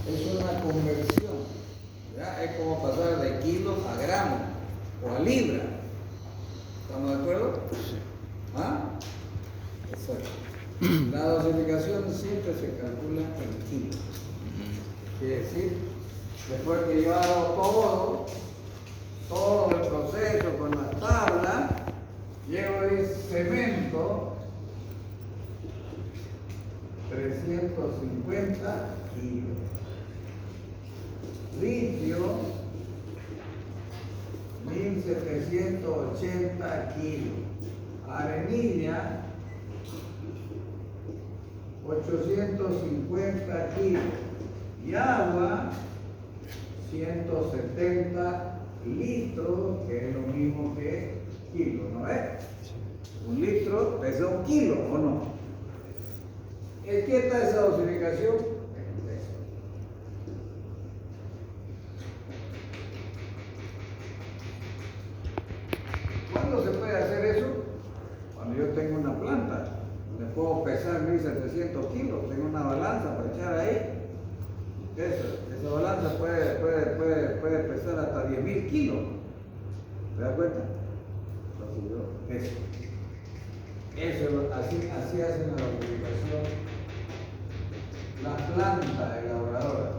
Es una conversión, ¿ya? Es como pasar de kilos a gramos o a libra. ¿Estamos de acuerdo? ¿Ah? Exacto. La dosificación siempre se calcula en kilos. Quiere decir, después que yo hago todo el proceso con la tabla, llego de cemento 350 kilos, litio 1780 kilos, arenilla 850 kilos y agua 170 litros, que es lo mismo que kilo, ¿no es? Un litro pesa un kilo, ¿o no? ¿Qué está esa dosificación? ¿Cuándo se puede hacer eso? Cuando yo tengo una planta, le puedo pesar 1700 kilos, tengo una balanza para echar ahí. Esa balanza puede pesar hasta 10.000 kilos. ¿Te das cuenta? Así hacen la dosificación la planta elaboradora.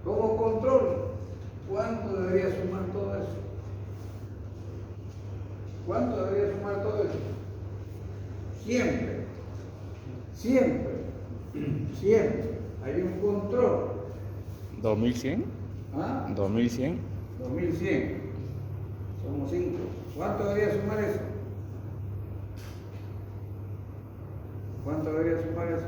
Como control, ¿cuánto debería sumar todo eso? ¿Cuánto debería sumar todo eso? Siempre hay un control. 2100. ¿Ah? 2100. 2100. Somos 5. ¿Cuánto debería sumar eso? ¿Cuánto debería sumar eso?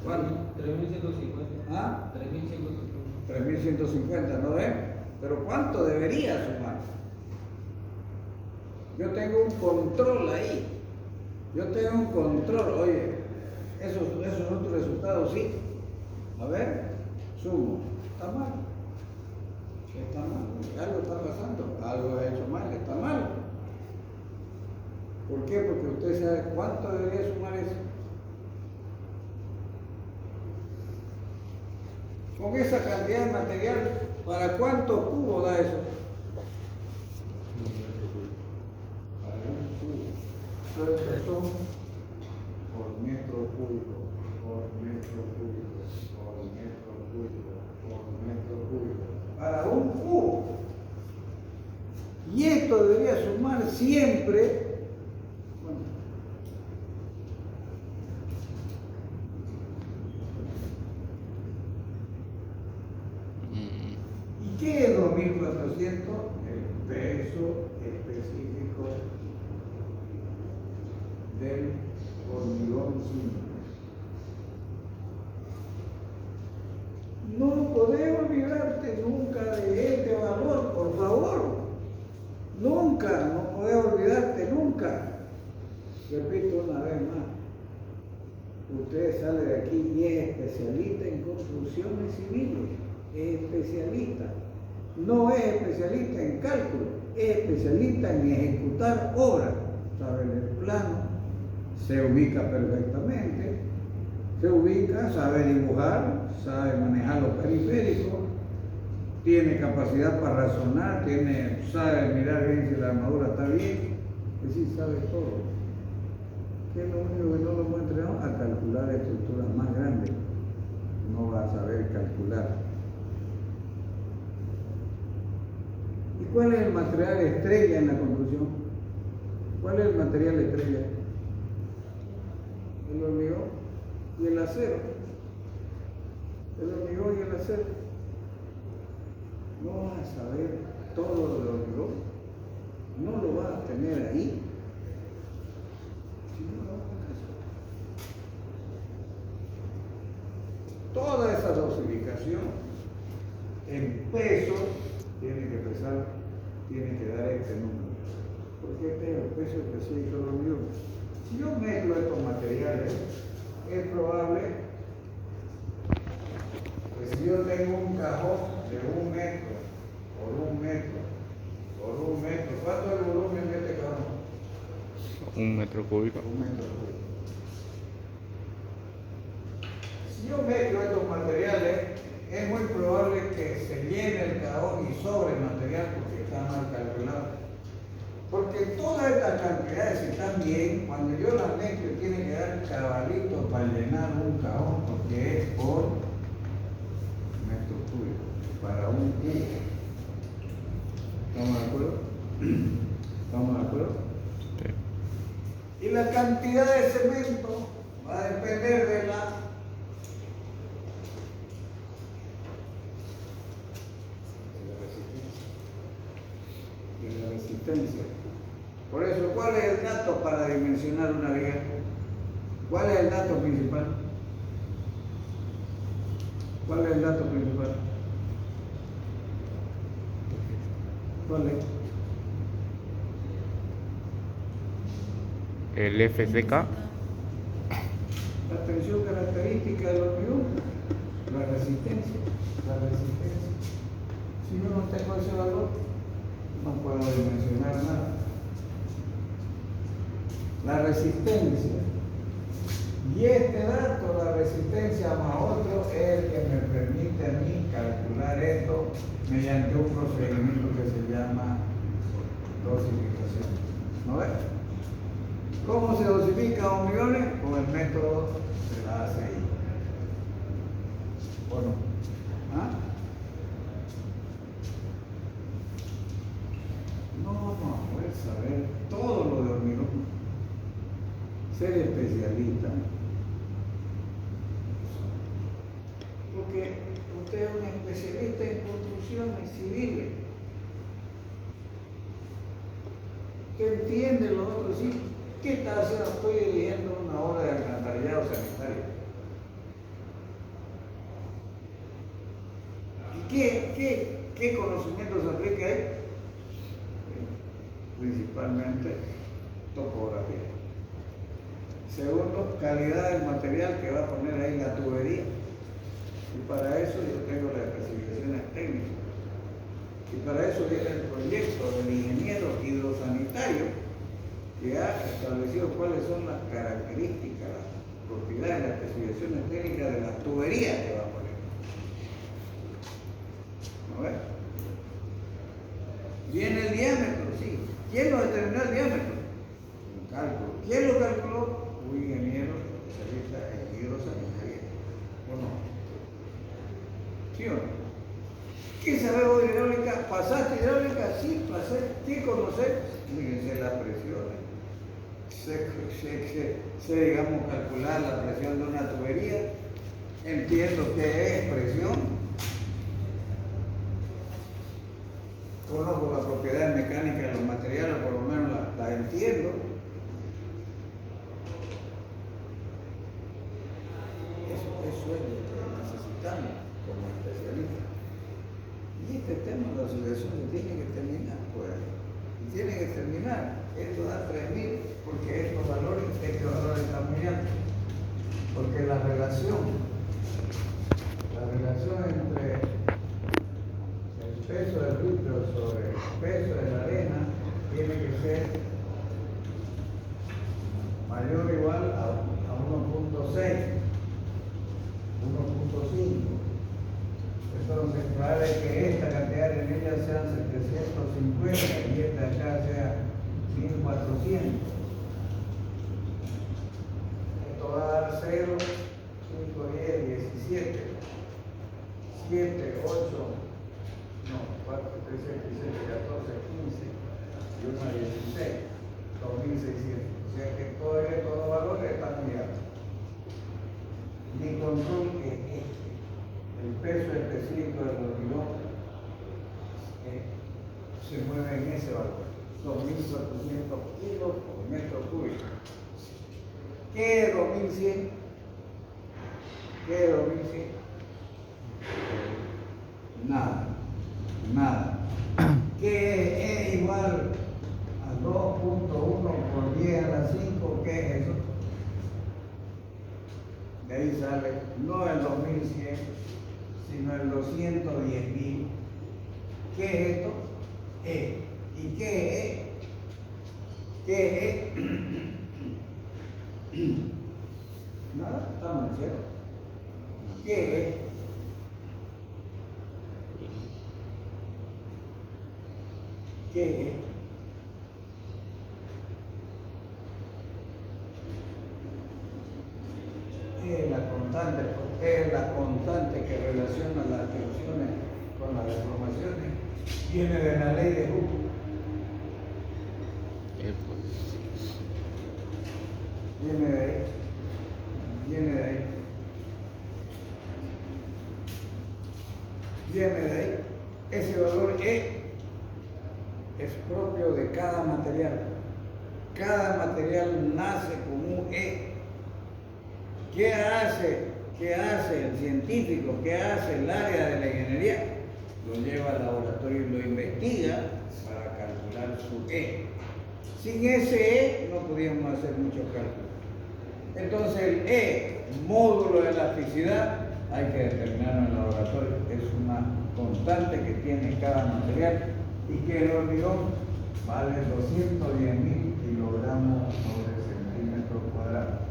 ¿Cuánto? 3150. ¿Ah? 3150. 3150, ¿no ven? Pero ¿cuánto debería sumar? Yo tengo un control ahí. Yo tengo un control. Oye, esos son tus resultados, sí. A ver, sumo. ¿Está mal? ¿Qué está mal? Algo está pasando. Algo he hecho mal, está mal. ¿Por qué? Porque usted sabe cuánto debería sumar eso. Con esa cantidad de material, ¿para cuántos cubos da eso? Para un cubo. Entonces son por metro cúbico, por metro cúbico, por metro cúbico, por metro cúbico. Para un cubo. Y esto debería sumar siempre. ¿Y qué es 2400? El peso específico del hormigón simple. No podés olvidarte nunca de este valor, por favor. Nunca, no podés olvidarte nunca. Repito una vez más. Usted sale de aquí y es especialista en construcciones civiles. Es especialista. No es especialista en cálculo, es especialista en ejecutar obras. Sabe el plano, se ubica perfectamente, sabe dibujar, sabe manejar los periféricos, tiene capacidad para razonar, sabe mirar bien si la armadura está bien, es decir, sabe todo. ¿Qué es lo único que no lo hemos entrenado? A calcular estructuras más grandes. No va a saber calcular. ¿Y cuál es el material estrella en la construcción? ¿Cuál es el material estrella? El hormigón y el acero. El hormigón y el acero. No vas a saber todo lo del hormigón. No lo vas a tener ahí. Si no lo vas a hacer. Toda esa dosificación en pesos tiene que pesar, tiene que dar este número. Porque este es el peso específico del hormigón. Si yo mezclo estos materiales, es probable que si yo tengo un cajón de 1 metro por 1 metro 1 metro cúbico. 1 metro cúbico. Si yo mezclo estos materiales, es muy probable que se llene el cajón y sobre el material porque está mal calculado. Porque todas estas cantidades, si están bien, cuando yo las mezclo, tiene que dar cabalito para llenar un cajón, porque es por metro cúbico, para un cubo. ¿Estamos de acuerdo? ¿Estamos de acuerdo? Sí. Y la cantidad de cemento va a depender de la resistencia. Por eso, ¿cuál es el dato para dimensionar una viga? ¿Cuál es el dato principal? ¿Cuál es el dato principal? ¿Cuál es? El FCK. La tensión característica del hormigón, la resistencia. Si yo no tengo ese valor, no puedo dimensionar nada. La resistencia. Y este dato, la resistencia más otro, es el que me permite a mí calcular esto mediante un procedimiento que se llama dosificación. ¿No ves? ¿Cómo se dosifica hormigones? Con el método de la ACI. ¿O no? ¿Ah? No vamos a poder saber todo lo de hormigón. Ser especialista. Porque usted es un especialista en construcciones civiles. ¿Qué entiende los otros? Sí. ¿Qué está haciendo? Estoy dirigiendo una obra de alcantarillado sanitario. ¿Y qué conocimientos se aplica ahí? Principalmente topografía. Segundo, calidad del material que va a poner ahí la tubería. Y para eso yo tengo las especificaciones técnicas. Y para eso viene el proyecto del ingeniero hidrosanitario que ha establecido cuáles son las características, las propiedades, las especificaciones técnicas de las tuberías que va a poner. ¿No ves? Viene el diámetro, sí. ¿Quién lo determinó el diámetro? Un cálculo. ¿Quién lo calculó? Un ingeniero especialista en hidrosanitaria. ¿O no? ¿Sí o no? ¿Qué sabemos de hidráulica? ¿Pasaste hidráulica? Sí, pasé. ¿Qué conoces? Fíjense las presiones. Sé, digamos, calcular la presión de una tubería. Entiendo qué es presión. Conozco las propiedades mecánicas de los materiales, por lo menos las entiendo. Eso es lo que necesitamos como especialistas. Y este tema de la asociación se tiene que terminar, pues. Y tiene que terminar. Esto da 3.000 porque estos valores están muy altos. Porque la relación entre el peso del litro sobre el peso de la arena tiene que ser mayor o igual a 1.6, 1.5. Entonces, vale que esta cantidad de millas sean 750 y esta acá sea 1400. Esto va a dar 0, 5, 10, 17, 7, 8, no, 4, 3, 6, 7, 14, 15 y una 16, 2600. O sea que todavía todos los valores están muy altos. Mi control es este. El peso específico del hormigón se mueve en ese valor, 2.400 kilos por metro cúbico. ¿Qué es 2.100? ¿Qué es 2.100? Nada. ¿Qué es igual a 2.1 por 10 a la 5? ¿Qué es eso? De ahí sale no el 2.100, sino el 210.000. ¿Qué es esto? ¿Y qué es? ¿Qué es? Nada, estamos en cero. ¿Qué es? ¿Qué es? Es la constante que relaciona las tensiones con las deformaciones. Viene de la ley de Hooke. Viene de ahí. Viene de ahí. Viene de ahí. Ese valor E es propio de cada material. Cada material nace con un E. ¿Qué hace el científico? ¿Qué hace el área de la ingeniería? Lo lleva al laboratorio y lo investiga para calcular su E. Sin ese E no podíamos hacer muchos cálculos. Entonces el E, módulo de elasticidad, hay que determinarlo en el laboratorio. Es una constante que tiene cada material y que el hormigón vale 210.000 kilogramos sobre centímetro cuadrado.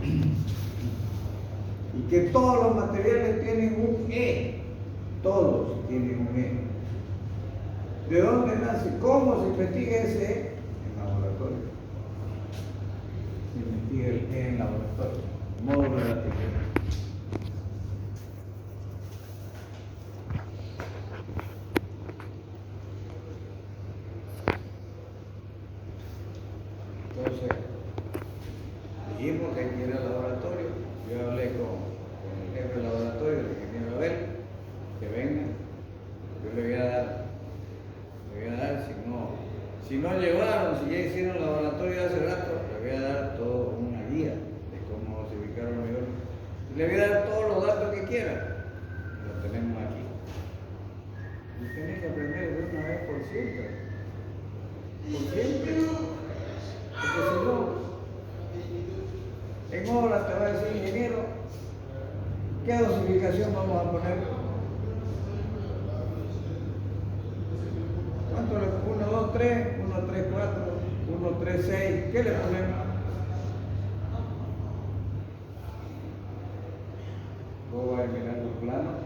Y que todos los materiales tienen un E, todos tienen un E. ¿De dónde nace? ¿Cómo se investiga ese E? En laboratorio. Se investiga el E en laboratorio, módulo de elasticidad. Entonces, dijimos que hay que ir al laboratorio. Yo hablé con el jefe del laboratorio, el ingeniero Abel, que venga. Yo le voy a dar, si no llevaron, si ya hicieron el laboratorio hace rato, le voy a dar toda una guía de cómo se ubicaron los iones. Le voy a dar todos los datos que quieran. Lo tenemos aquí. Y tienen que aprender de una vez por siempre. Por siempre. Porque si no, en obras te va a decir, ingeniero, ¿qué dosificación vamos a poner? ¿Cuánto le ponemos? 1, 2, 3, 1, 3, 4, 1, 3, 6. ¿Qué le ponemos? Vos vas a mirar los planos.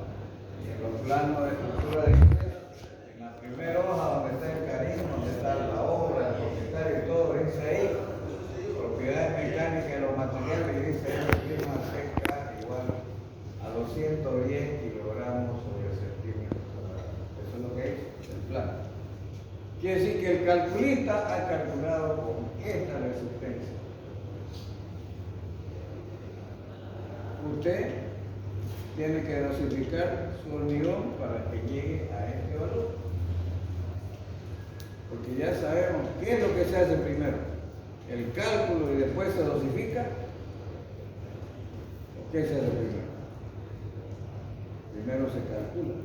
Y en los planos de estructura de ingeniero, en la primera hoja donde está el cariño, donde está la obra, el propietario y todo, dice ahí, propiedades mecánicas de los materiales, y dice ahí, clima CK igual a 210 kilogramos sobre centímetro cuadrado. Eso es lo que es el plano. Quiere decir que el calculista ha calculado con esta resistencia. Usted tiene que dosificar su hormigón para que llegue a este valor. Porque ya sabemos qué es lo que se hace primero. El cálculo y después se dosifica. ¿O qué se hace primero? Primero se calcula.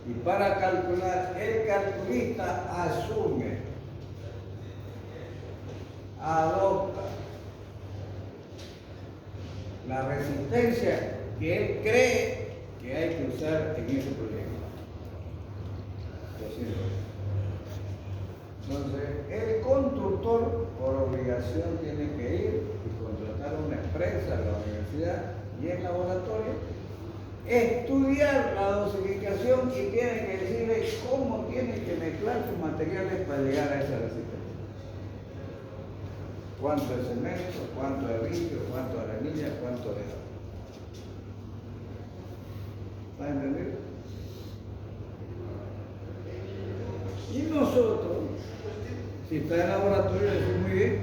Y para calcular, el calculista asume, adopta la resistencia que él cree que hay que usar en ese proyecto. Entonces, el constructor, por obligación, tiene que ir y contratar una empresa en la universidad y el laboratorio, estudiar la dosificación y tiene que decirle cómo tiene que mezclar sus materiales para llegar a esa resistencia. Cuánto de cemento, cuánto de vidrio, cuánto de arenilla, cuánto de agua. ¿Está entendido? Y nosotros, si está en el laboratorio, le decimos muy bien,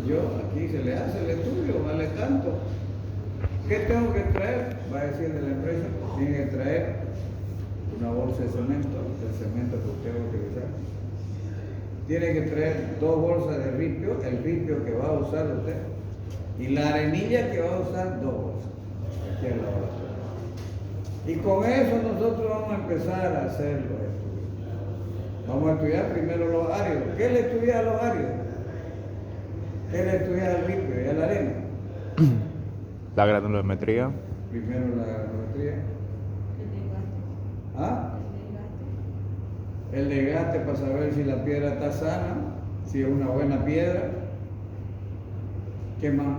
yo aquí se le hace el estudio, vale tanto. ¿Qué tengo que traer? Va a decir de la empresa, tiene que traer una bolsa de cemento, el cemento que usted va a utilizar. Tiene que traer 2 bolsas de ripio, el ripio que va a usar usted, y la arenilla que va a usar 2 bolsas, aquí en el laboratorio. Y con eso nosotros vamos a empezar a hacer los estudios. Vamos a estudiar primero los áridos. ¿Qué le estudia a los áridos? ¿Qué le estudia al ripio y a la arena? La granulometría. Primero la granulometría. ¿Ah? el desgaste para saber si la piedra está sana, si es una buena piedra. ¿Qué más?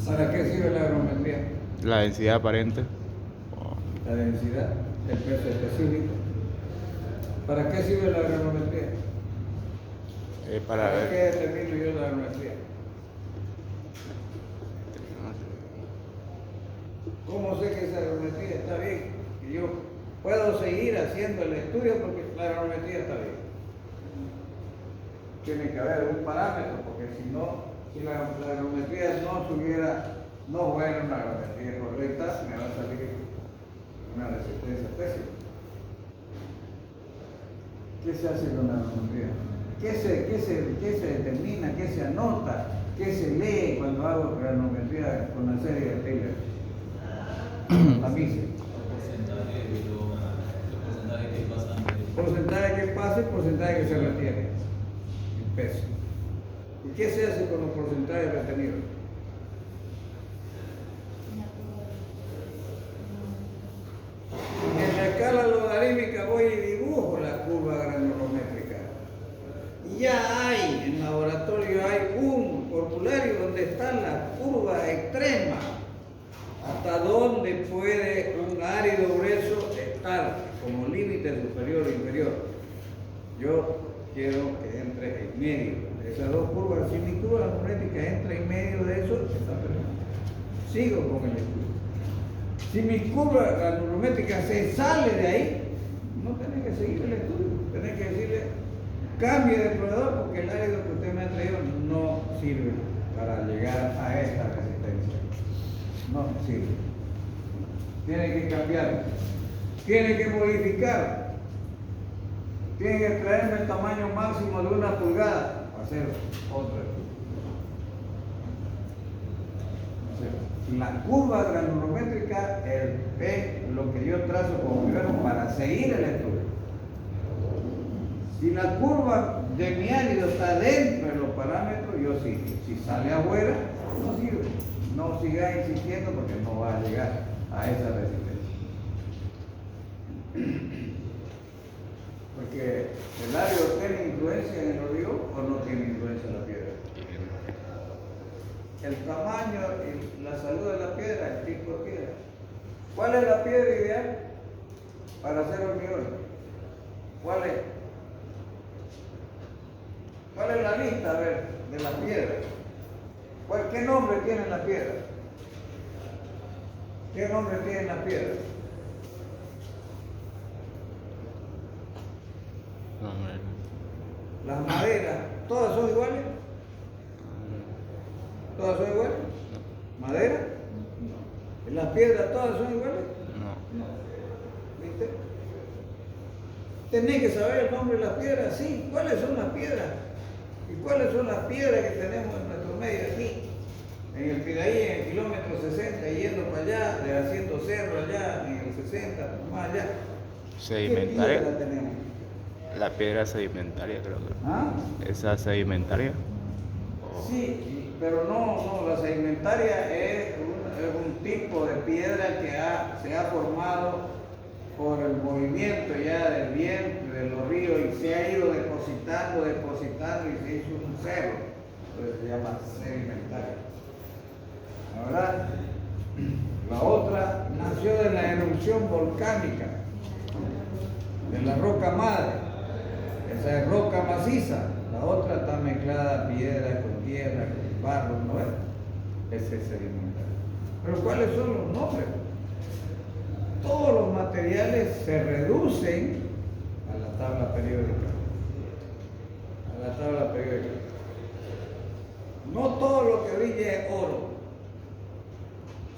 ¿Para qué sirve la agrometría? La densidad aparente. La densidad, el peso específico. ¿Para qué sirve la agrometría? Para ¿Para qué ver. determino yo la agrometría? ¿Cómo sé que esa agrometría está bien? Que yo puedo seguir haciendo el estudio porque la agrometría está bien. Tiene que haber un parámetro, porque si no, si la agrometría no fuera una agrometría correcta, me va a salir una resistencia pésima. ¿Qué se hace con la agrometría? ¿Qué se determina? ¿Qué se anota? ¿Qué se lee cuando hago granulometría con una serie de Taylor? Tamices. Porcentaje que pasa y porcentaje que se retiene. El peso. ¿Y qué se hace con los porcentajes retenidos? En la escala logarítmica voy y dibujo la curva granulométrica. Y ya hay, en laboratorio hay un formulario donde está la curva extrema, hasta dónde puede un árido grueso estar como límite superior o inferior. Yo quiero que entre en medio de esas dos curvas. Si mi curva granulométrica entra en medio de eso, está perfecto. Sigo con el estudio. Si mi curva granulométrica se sale de ahí, no tenés que seguir el estudio. Tenés que decirle, cambie de proveedor porque el árido que usted me ha traído no sirve para llegar a esta resistencia. No sirve. Tiene que cambiar. Tiene que modificar. Tiene que traerme el tamaño máximo de 1 pulgada para hacer otro estudio. La curva granulométrica es lo que yo trazo como primero para seguir el estudio. Si la curva de mi árido está dentro de los parámetros, yo sigo. Si sale afuera, no sirve. No siga insistiendo porque no va a llegar a esa resistencia. Porque el árido tiene influencia en el olivo o no tiene influencia en la piedra. El tamaño y la salud de la piedra, el tipo de piedra. ¿Cuál es la piedra ideal para hacer hormigón? ¿Cuál es? ¿Cuál es la lista, a ver, de la piedra? ¿Qué nombre tiene la piedra? ¿Qué nombre tiene la piedra? Las maderas, ¿todas son iguales? ¿Todas son iguales? ¿Madera? No. ¿Las piedras todas son iguales? No. ¿Viste? Tenés que saber el nombre de las piedras, sí. ¿Cuáles son las piedras? ¿Y cuáles son las piedras que tenemos en nuestro medio aquí? En el Piraí, en el kilómetro 60, yendo para allá, haciendo cerro allá, en el 60, más allá. Sedimentaria. ¿Qué piedra tenemos? La piedra sedimentaria, creo que. ¿Ah? ¿Esa sedimentaria? Sí, pero no, la sedimentaria es un tipo de piedra que se ha formado por el movimiento ya del viento, de los ríos, y se ha ido depositando y se hizo un cerro. Entonces se llama sedimentaria. Ahora, la otra nació de la erupción volcánica, de la roca madre. Esa es roca maciza. La otra está mezclada piedra con tierra, con barro, ¿no es? Ese es sedimentario. Pero ¿cuáles son los nombres? Todos los materiales se reducen a la tabla periódica. A la tabla periódica. No todo lo que brilla es oro.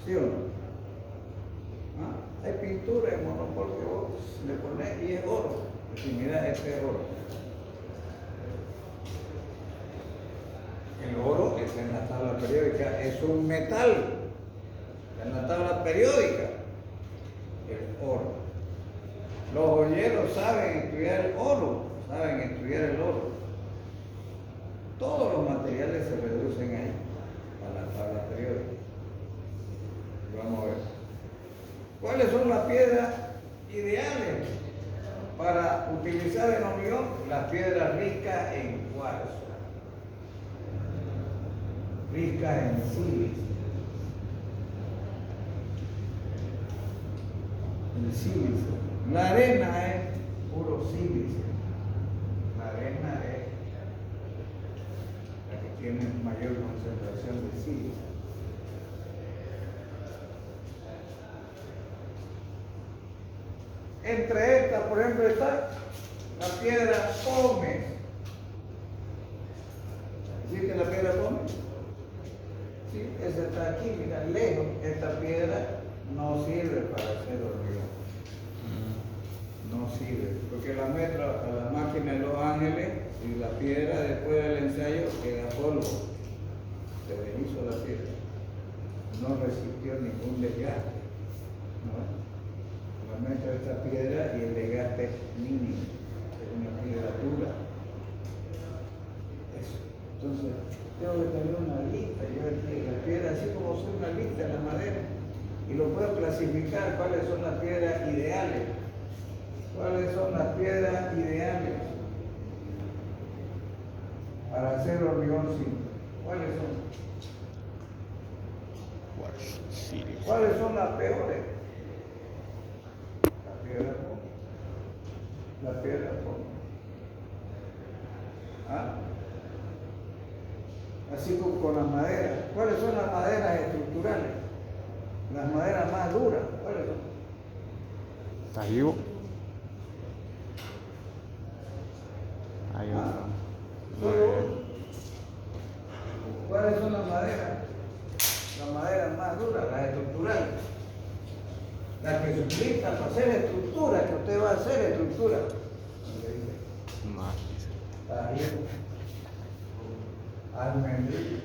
¿Sí o no? ¿Ah? Hay pintura en monopol que vos le pones y es oro. Y mira, este es oro. El oro es en la tabla periódica, es un metal. En la tabla periódica, el oro. Los joyeros saben estudiar el oro, saben estudiar el oro. Todos los materiales se reducen ahí, a la tabla periódica. Vamos a ver. ¿Cuáles son las piedras ideales para utilizar en hormigón? Las piedras ricas en cuarzo, ricas en sílice. El sílice. La arena es puro sílice. La arena es la que tiene mayor concentración de sílice. Entre estas, por ejemplo, está la piedra pómez. ¿Existe la piedra pómez? Sí, esa está aquí, mira, lejos. Esta piedra no sirve para hacer hormigón. No sirve, porque la meto a la máquina de Los Ángeles y la piedra después del ensayo queda polvo. Se deshizo la piedra. No resistió ningún desgaste. ¿No? La meto esta piedra y el desgaste es mínimo. Es una piedra dura. Eso. Entonces, tengo que tener una lista. Yo aquí la piedra, así como soy una lista de la madera, y lo puedo clasificar cuáles son las piedras ideales. ¿Cuáles son las piedras ideales para hacer hormigón simple? ¿Cuáles son? Cuarzo, sílice. ¿Cuáles son las peores? La piedra pobre. La piedra pobre. ¿Ah? Así como con las maderas. ¿Cuáles son las maderas estructurales? Las maderas más duras. ¿Cuáles son? Tajío. Hay otra. Solo uno. ¿Cuáles son las maderas? Las maderas más duras, las estructurales. Las que se utilizan para hacer estructura, que usted va a hacer estructura. Más, dice. Tajío, almendrillo,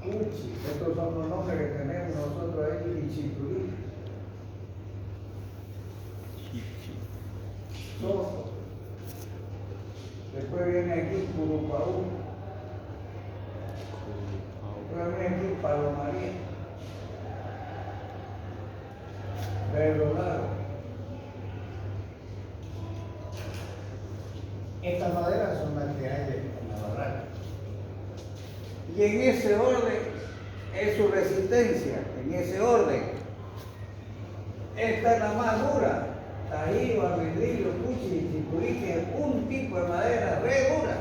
cuchi. Estos son los nombres que tenemos nosotros ahí, y chiturí. Chichi. Sopo. Después viene aquí Curupaú. Después viene aquí Palomaría. Verdolago. Estas maderas son las que hay en la barraca. Y en ese orden es su resistencia, en ese orden. Esta es la más dura. Tajío, almendrillo, cuchi y chipurí, que es un tipo de madera re dura.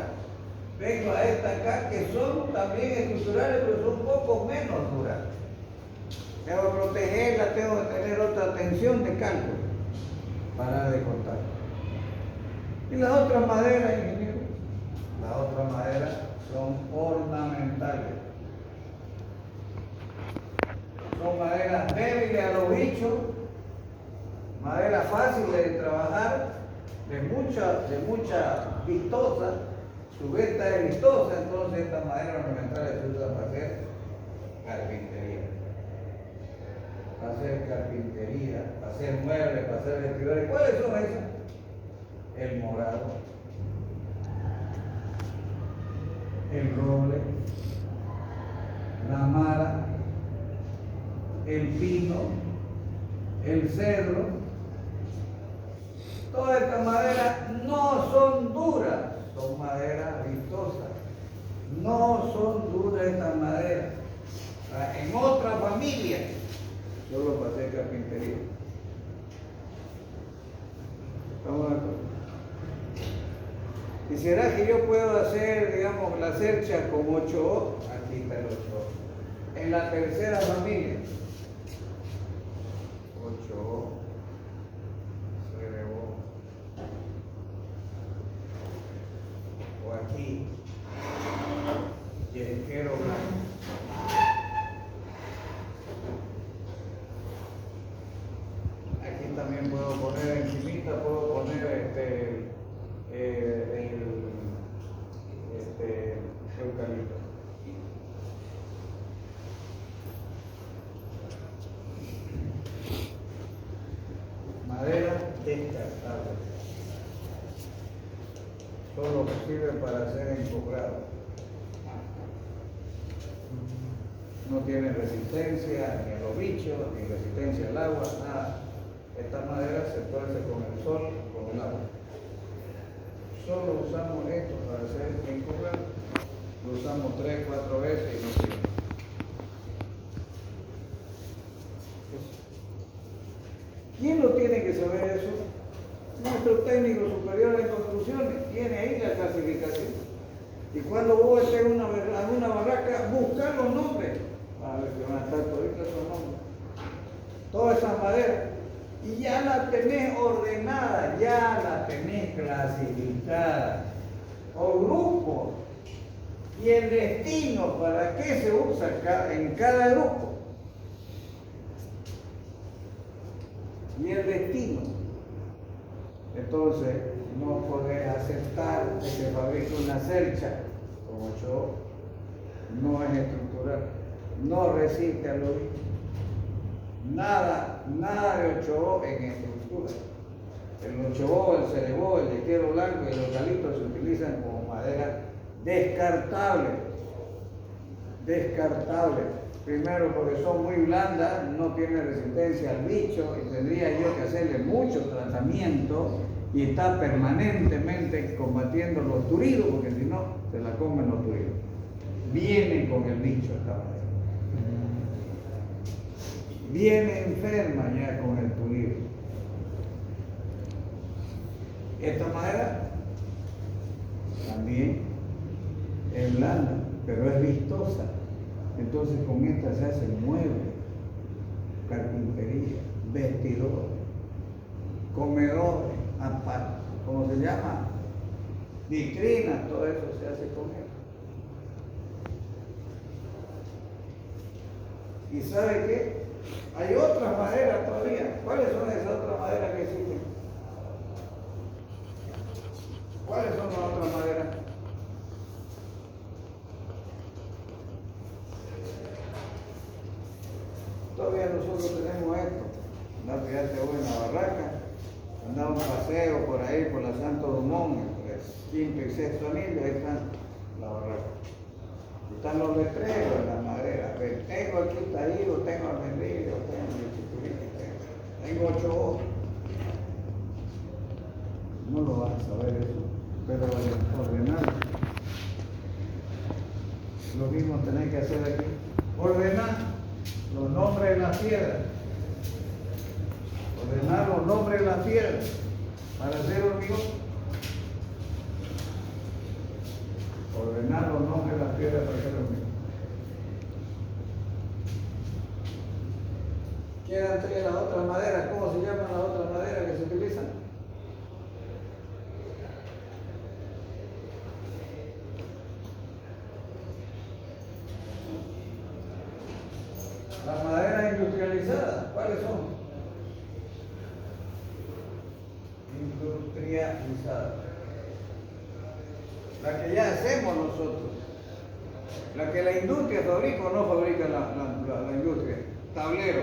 Vengo a esta acá que son también estructurales, pero son un poco menos duras. Tengo que protegerla, tengo que tener otra tensión de cálculo para de contar. Y las otras maderas, ingeniero, las otras maderas son ornamentales. Son maderas débiles a los bichos, madera fácil de trabajar, de mucha vistosa, su venta es vistosa, entonces estas maderas ornamentales se usan para hacer carpintería. Para hacer carpintería, para hacer muebles, para hacer vestidores. ¿Cuáles son esas? El morado, el roble, la mara, el pino, el cedro. Todas estas maderas no son duras, son maderas vistosas. No son duras estas maderas. En otra familia, solo para hacer carpintería. ¿Estamos de acuerdo? ¿Y será que yo puedo hacer, digamos, la cercha con 8O? Aquí está el 8O. En la tercera familia, 8O, 0O. O aquí, yesquero blanco. Aquí también puedo poner encimita, puedo poner eucalipto. Madera descartable. Solo sirve para hacer encofrado. no tiene resistencia ni a los bichos, ni resistencia al agua, nada. Esta madera se tuerce con el sol, con el agua. Solo usamos esto para hacer encubrir. Lo usamos 3, 4 veces y no sirve. ¿Quién lo tiene que saber eso? Nuestro técnico superior en construcciones tiene ahí la clasificación. Y cuando vos estés en una barraca, buscar los nombres. A ver que van a estar todos esos nombres. Todas esas maderas. Y ya la tenés ordenada, ya la tenés clasificada. O grupo. Y el destino, ¿para qué se usa en cada grupo? Y el destino. Entonces, no podés aceptar que se fabrique una cercha como yo, no es estructural, no resiste a lo bichos. Nada de 8O en estructura. El 8O, el cerebó, el yesquero blanco y el eucalipto se utilizan como madera descartable. Primero porque son muy blandas, no tienen resistencia al bicho y tendría yo que hacerle mucho tratamiento y está permanentemente combatiendo los turidos, porque si no, se la comen los turidos. Viene con el bicho esta madera. Viene enferma ya con el turido. Esta madera también es blanda, pero es vistosa. Entonces con esta se hace muebles, carpintería, vestidores, comedores, ¿cómo se llama? Vitrinas, todo eso se hace con él. ¿Y sabe qué? Hay otras maderas todavía. ¿Cuáles son esas otras maderas que existen? ¿Cuáles son las otras maderas? Todavía nosotros tenemos esto. Fíjate hoy en la barraca, andaba un paseo por ahí, por la Santo Dumont, entre quinto y sexto anillo, ahí están la barraca. Están los letreros de la madera. Tengo aquí Taído, tengo Almendrillo, tengo Chiturita, tengo 8 ojos. No lo vas a saber eso, pero ordenar. Lo mismo tenés que hacer aquí. Ordenar los nombres de las piedras. Ordenar los nombres de las piedras para hacer hormigón. Ordenar los nombres de las piedras para hacer hormigón. Quedan 3 las otras maderas. ¿Cómo se llaman las otras maderas que se utilizan? Las maderas industrializadas, ¿cuáles son? Industrializadas. La que ya hacemos nosotros. La que la industria fabrica o no fabrica la industria. Tablero.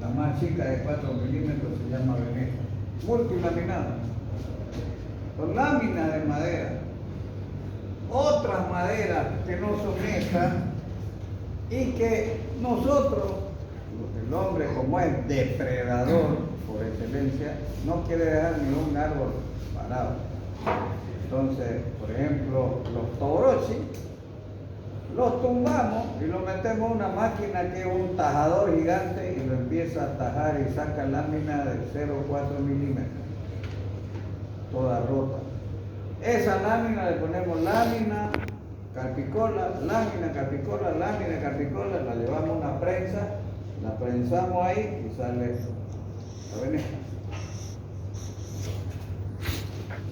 La más chica de 4 milímetros se llama veneto. Multilaminada. Con láminas de madera. Otras maderas que no son estas y que nosotros, el hombre como es depredador por excelencia, no quiere dejar ningún árbol parado. Entonces, por ejemplo, los torochi, los tumbamos y lo metemos en una máquina que es un tajador gigante y lo empieza a tajar y saca lámina de 0,4 milímetros, toda rota. Esa lámina le ponemos lámina, carpicola, lámina, carpicola, lámina, carpicola, la llevamos a una prensa, la prensamos ahí y sale la veneta.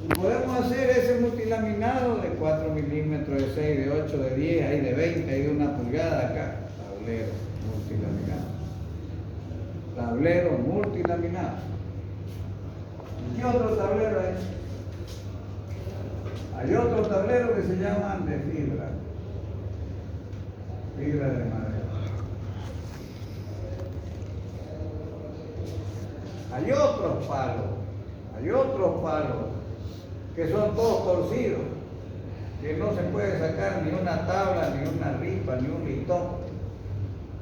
Y podemos hacer ese multilaminado de 4 milímetros, de 6, de 8, de 10, hay de 20, hay de 1 pulgada acá. Tablero multilaminado. Tablero multilaminado. ¿Qué otro tablero hay? Hay otros tableros que se llaman de fibra. Fibra de madera. hay otros palos que son todos torcidos, que no se puede sacar ni una tabla, ni una ripa, ni un listón.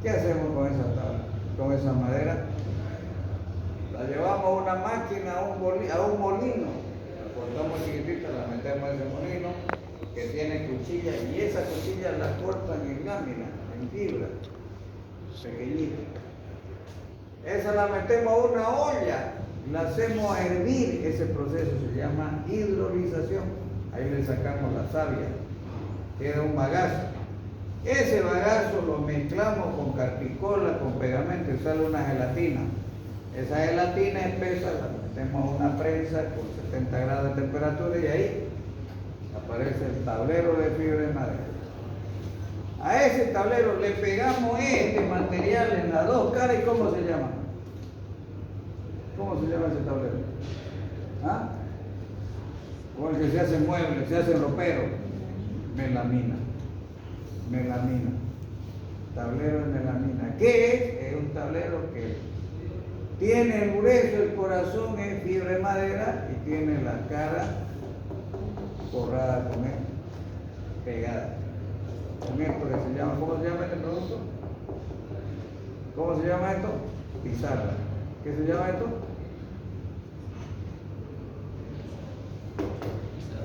¿Qué hacemos con esa tabla, con esa madera? La llevamos a una máquina, a un molino, la cortamos chiquitita, la metemos en ese molino que tiene cuchilla, y esa cuchilla la cortan en lámina, en fibra, pequeñita. Esa la metemos a una olla, la hacemos hervir, ese proceso se llama hidrolización. Ahí le sacamos la savia, queda un bagazo. Ese bagazo lo mezclamos con carpicola, con pegamento y sale una gelatina. Esa gelatina espesa la metemos a una prensa con 70 grados de temperatura y ahí aparece el tablero de fibra de madera. A ese tablero le pegamos este material en las dos caras. ¿Y cómo se llama? ¿Cómo se llama ese tablero? ¿Ah? Con el que se hace muebles, se hace ropero. Melamina. Melamina. Tablero de melamina. ¿Qué es? Es un tablero que tiene el grueso, el corazón es fibra de madera y tiene la cara forrada con esto, pegada. Con esto que se llama, ¿cómo se llama este producto? ¿Cómo se llama esto? Pizarra. ¿Qué se llama esto?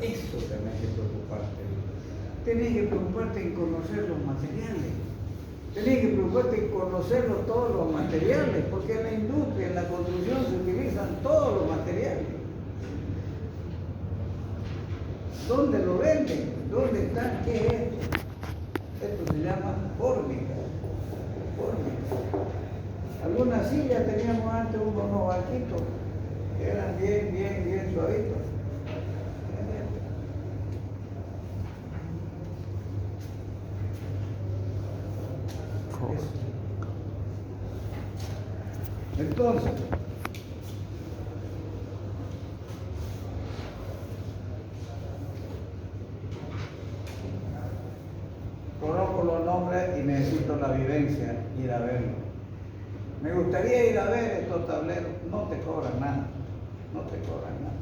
Eso tenés que preocuparte. Tenés que preocuparte en conocer los materiales. Tenés que preocuparte en conocer todos los materiales, porque en la industria, en la construcción se utilizan todos los materiales. ¿Dónde lo venden? ¿Dónde está? ¿Qué es esto? Esto se llama fórmica. Algunas sillas teníamos antes unos banquitos que eran bien suavitos. Entonces, conozco los nombres y necesito la vivencia, ir a verlo. Me gustaría ir a ver estos tableros, no te cobran nada, no te cobran nada.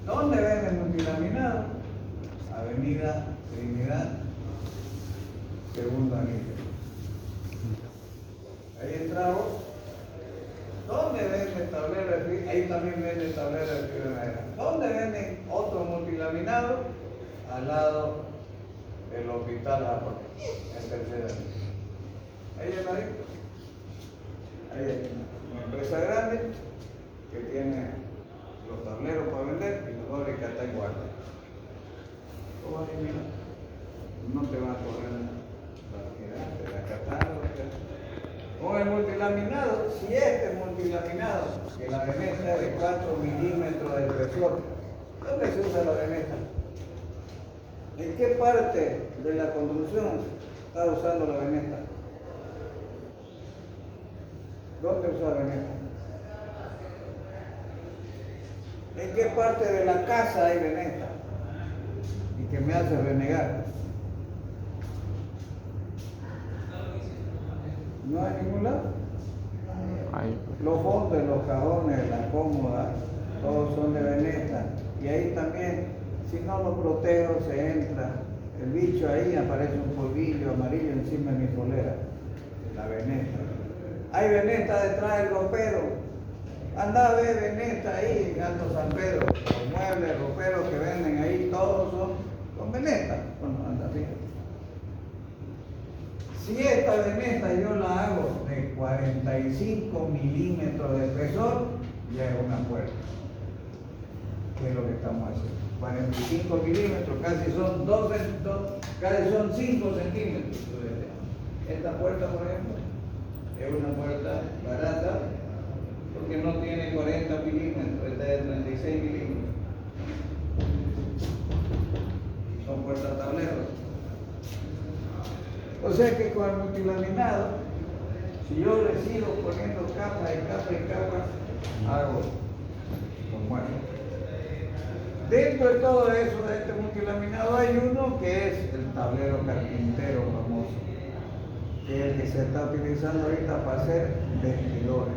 ¿Dónde venden multilaminado? Avenida Trinidad, segundo anillo. Ahí entramos. ¿Dónde venden tablero de fibra? Ahí también venden tablero de fibra de madera. ¿Dónde venden otro multilaminado? Al lado del hospital Apple, en tercera línea. Ahí es ahí. Ahí hay una empresa grande que tiene los tableros para vender y los fábrica está igual. No te van a cobrar la catálogo. Con el multilaminado, si este multilaminado, que la veneta es de 4 milímetros de espesor, ¿dónde se usa la veneta? ¿En qué parte de la construcción está usando la veneta? ¿Dónde usa la veneta? ¿En qué parte de la casa hay veneta? Y que me hace renegar. No hay ningún lado. Los fondos, los cajones, las cómodas, todos son de veneta. Y ahí también, si no lo protejo, se entra el bicho ahí, aparece un polvillo amarillo encima de mi polera. La veneta. Hay veneta detrás del ropero. Anda a ver veneta ahí en Alto San Pedro. Los muebles, roperos que venden ahí, todos son veneta. Bueno, anda así. Si esta veneta yo la hago de 45 milímetros de espesor, ya es una puerta. ¿Qué es lo que estamos haciendo? 45 milímetros, casi son 5 centímetros. Esta puerta, por ejemplo, es una puerta barata porque no tiene 40 milímetros, esta es de 36 milímetros. Son puertas tableros. O sea que con el multilaminado, si yo le sigo poniendo capa y capa y capa, hago como eso. Dentro de todo eso, de este multilaminado, hay uno que es el tablero carpintero famoso, que es el que se está utilizando ahorita para hacer vestidores.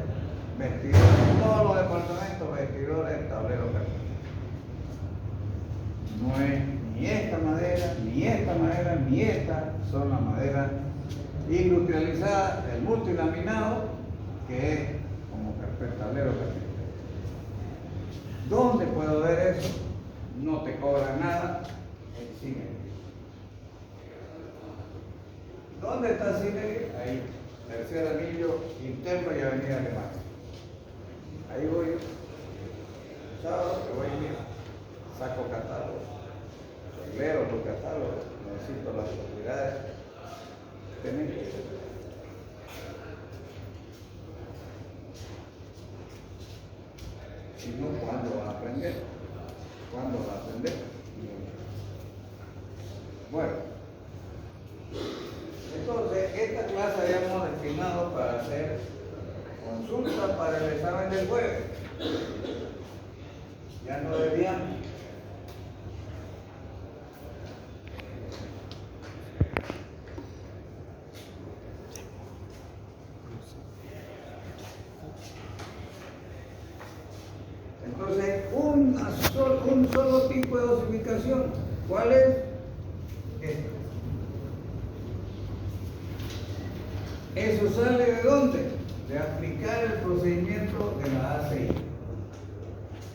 Vestidores, todos los departamentos, vestidores, tablero carpintero. No es ni esta madera, ni esta madera, ni esta, son las maderas industrializadas, el multilaminado, que es como tablero carpintero. ¿Dónde puedo ver eso? No te cobran nada en cine. ¿Dónde está el cine? Ahí, tercer anillo interno y avenida Alemania. Ahí voy yo. Sábado que voy a ir, saco catálogos. Leo los catálogos, necesito las propiedades. Tenés que ser. Si no, ¿cuándo vas a aprender? ¿Cuándo vas a aprender? Bueno, entonces esta clase habíamos destinado para hacer consulta para el examen del jueves. Ya no debíamos. Entonces, un solo tipo de dosificación. ¿Cuál es? Esto. ¿Eso sale de dónde? De aplicar el procedimiento de la ACI.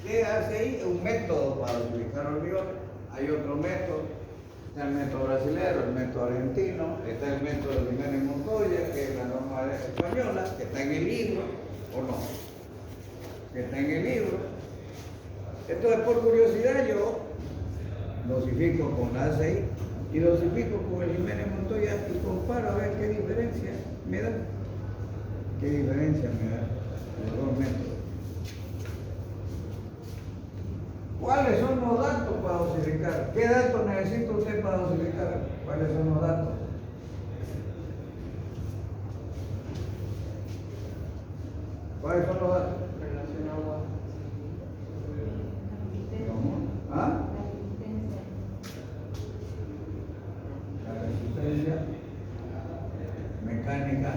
¿Qué ACI? Es un método para dosificar hormigón. Hay otro método. Está el método brasileño, el método argentino, está el método de Jiménez Montoya, que es la norma española, que está en el libro, o no, que está en el libro. Entonces, por curiosidad, yo dosifico con la ACI y dosifico con el Jiménez Montoya y comparo a ver qué diferencia me da. ¿Qué diferencia me da los dos métodos? ¿Cuáles son los datos para dosificar? ¿Qué datos necesita usted para dosificar? ¿Cuáles son los datos? ¿Cuáles son los datos? Relacionado a ¿Ah? La resistencia mecánica,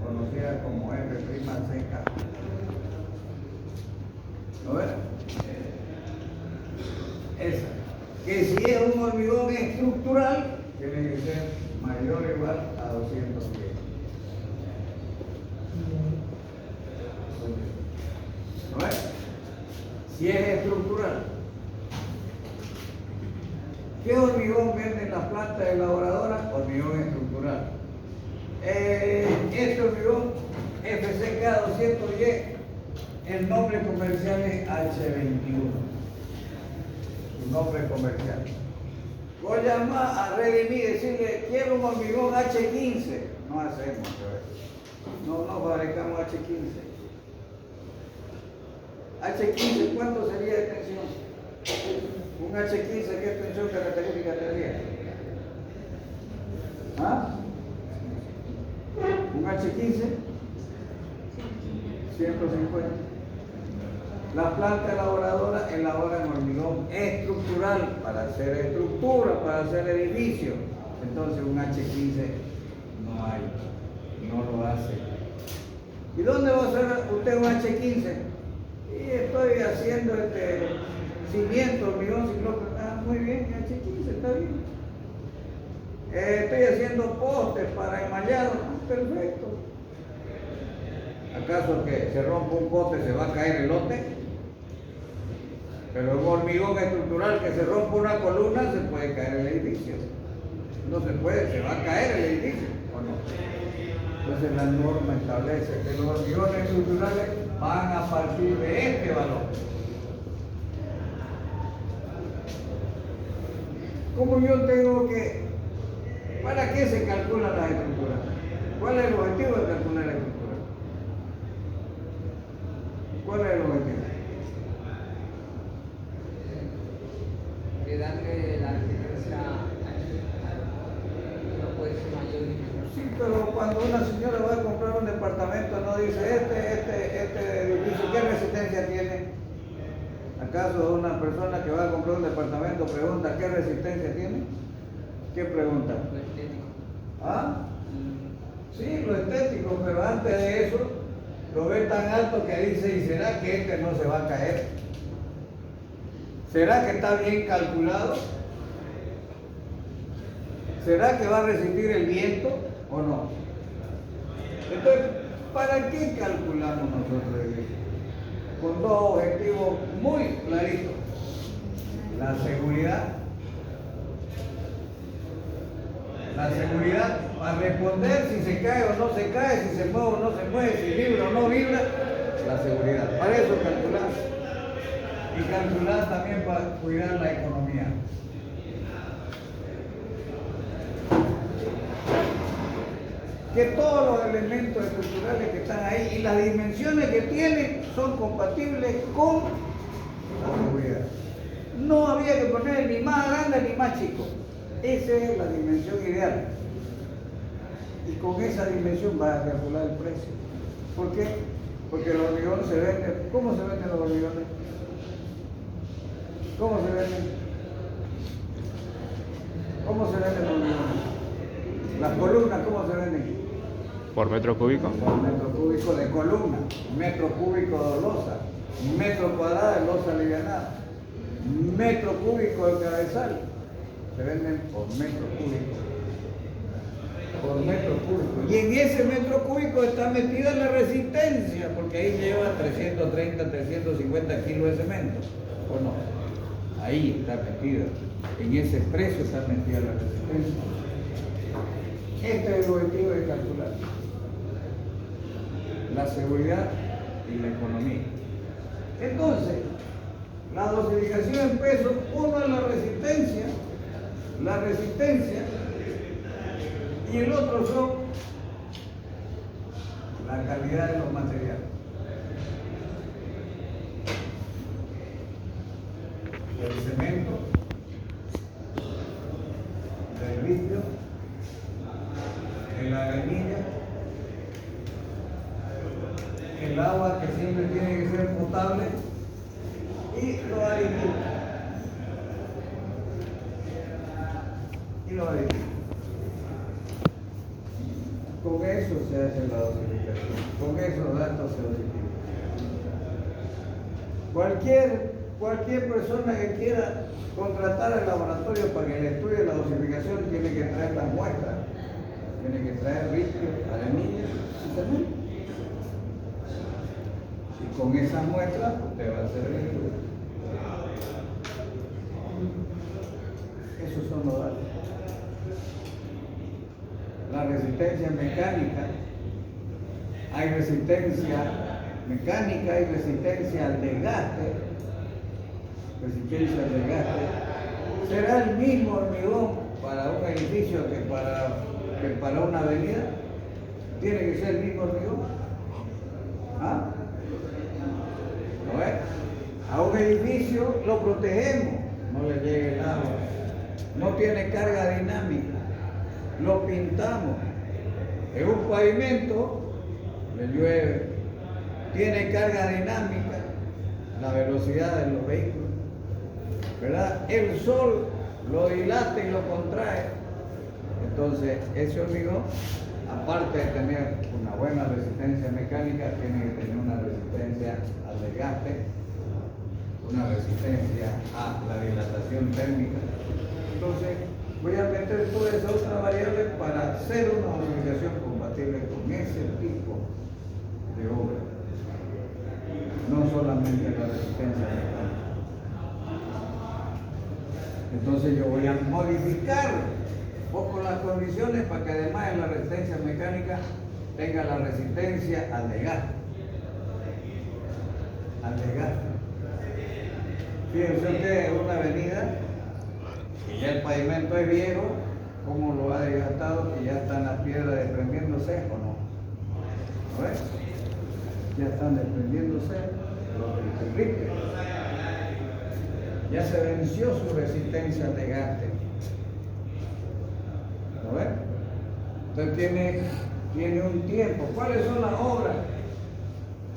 conocida como F'(CK). ¿Lo ven? Esa. Que si es un hormigón estructural, tiene que ser mayor o igual a 210. ¿No ves? Si es estructural. ¿Qué hormigón vende en la planta elaboradora? Hormigón estructural. Este hormigón FCK 210, el nombre comercial es H21. Su nombre comercial. Vos llamás a Redimi y decirle, quiero un hormigón H15. No hacemos eso. No fabricamos H15. H15, ¿cuánto sería de tensión? Un H15, ¿qué tensión característica tendría? ¿Ah? Un H15, 150. La planta elaboradora elabora en hormigón estructural para hacer estructura, para hacer edificios. Entonces un H15 no hay, no lo hace. ¿Y dónde va a hacer usted un H15? Y estoy haciendo cimiento, hormigón ciclópano. Ah, muy bien, H15, está bien. Estoy haciendo postes para enmallado. Perfecto. ¿Acaso que se rompe un poste se va a caer el lote? Pero un hormigón estructural que se rompe una columna se puede caer el edificio. No se puede, se va a caer el edificio, ¿o no? Entonces la norma establece que los hormigones estructurales van a partir de este valor. ¿Cómo yo tengo que, para qué se calculan las estructuras? ¿Cuál es el objetivo de calcular la estructura? ¿Cuál es el objetivo? que darle la resistencia no puede ser mayor. Sí, pero cuando una señora va a comprar un departamento no dice este edificio, ¿qué resistencia tiene? ¿Acaso una persona que va a comprar un departamento pregunta qué resistencia tiene? ¿Qué pregunta? Lo estético. ¿Ah? Sí, lo estético, pero antes de eso, lo ve tan alto que dice, ¿y será que este no se va a caer? ¿Será que está bien calculado? ¿Será que va a resistir el viento o no? Entonces, ¿para qué calculamos nosotros el viento? Con dos objetivos muy claritos. La seguridad para responder si se cae o no se cae, si se mueve o no se mueve, si vibra o no vibra, la seguridad. Para eso calcular. Y calcular también para cuidar la economía. Que todos los elementos estructurales que están ahí y las dimensiones que tienen son compatibles con la seguridad. No había que poner ni más grande ni más chico. Esa es la dimensión ideal. Y con esa dimensión vas a calcular el precio. ¿Por qué? Porque el hormigón se vende. ¿Cómo se venden los hormigones? ¿Cómo se venden? ¿Cómo se venden los hormigones? Las columnas, ¿cómo se venden? ¿Por metro cúbico? Por metro cúbico de columna, metro cúbico de losa, metro cuadrado de losa alivianada, metro cúbico de cabezal. Se venden por metro cúbico. Por metro cúbico. Y en ese metro cúbico está metida la resistencia, porque ahí lleva 330, 350 kilos de cemento. ¿O no? Ahí está metida. En ese precio está metida la resistencia. Este es el objetivo de calcular. La seguridad y la economía. Entonces, la dosificación en pesos, uno es la resistencia, y el otro son la calidad de los materiales. El cemento, el litio, la arenilla, el agua que siempre tiene que ser potable y los aditivos. Con eso se hace la dosificación, con esos datos se dosifica. Cualquier persona que quiera contratar el laboratorio para que le estudie la dosificación tiene que traer las muestras, tiene que traer litio, arenilla y cemento. Y con esas muestras usted va a hacer el estudio. Esos son los datos. La resistencia mecánica, hay resistencia mecánica, hay resistencia al desgaste. Resistencia al desgaste. ¿Será el mismo hormigón para un edificio que para una avenida? ¿Tiene que ser el mismo hormigón? ¿Ah? ¿No es? A un edificio lo protegemos, no le llegue el agua. No tiene carga dinámica. Lo pintamos. En un pavimento le llueve. Tiene carga dinámica, la velocidad de los vehículos, ¿verdad? El sol lo dilata y lo contrae. Entonces, ese hormigón, aparte de tener una buena resistencia mecánica, tiene que tener una resistencia al desgaste, una resistencia a la dilatación térmica. Entonces, voy a meter toda esa otra variable para hacer una dosificación compatible con ese tipo de obra. No solamente la resistencia mecánica. Entonces yo voy a modificar un poco las condiciones para que además de la resistencia mecánica tenga la resistencia al desgaste. Al desgaste. Fíjense ustedes, una avenida, y ya el pavimento es viejo, ¿cómo lo ha desgastado? Que ya están las piedras desprendiéndose o no. ¿No ves? Ya están desprendiéndose los ripes. Ya se venció su resistencia al desgaste. ¿No ves? Entonces tiene un tiempo. ¿Cuáles son las obras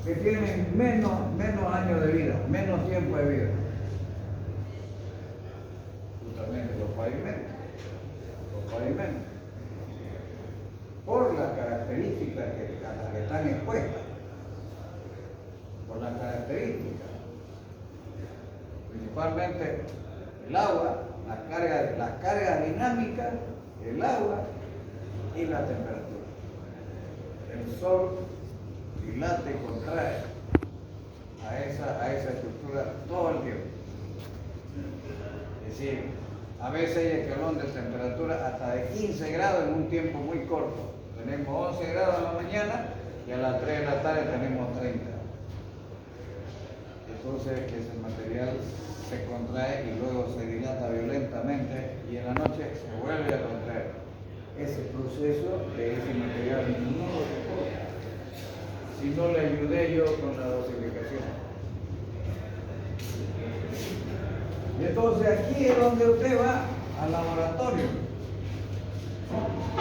que tienen menos años de vida, menos tiempo de vida? Justamente los pavimentos. Los pavimentos. Por las características a las que están expuestas. principalmente el agua, las cargas dinámicas, el agua y la temperatura. El sol dilata y contrae a esa estructura todo el tiempo. Es decir, a veces hay escalón de temperatura hasta de 15 grados en un tiempo muy corto. Tenemos 11 grados en la mañana y a las 3 de la tarde tenemos 30. Entonces ese material se contrae y luego se dilata violentamente y en la noche se vuelve a contraer. Ese proceso de ese material no lo soporta si no le ayudé yo con la dosificación. Y entonces aquí es donde usted va al laboratorio.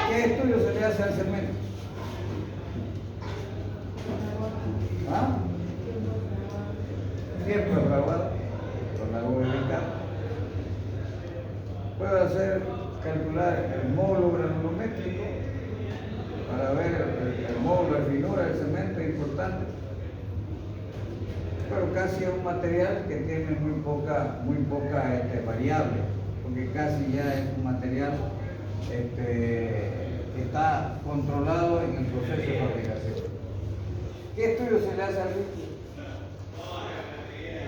¿Qué estudio se le hace al cemento? ¿Ah? Tiempo evaluado con la UBK. Puedo calcular el módulo granulométrico para ver el módulo de finura del cemento, es importante. Pero casi es un material que tiene muy poca variable, porque casi ya es un material que está controlado en el proceso de fabricación. ¿Qué estudio se le hace al líquido?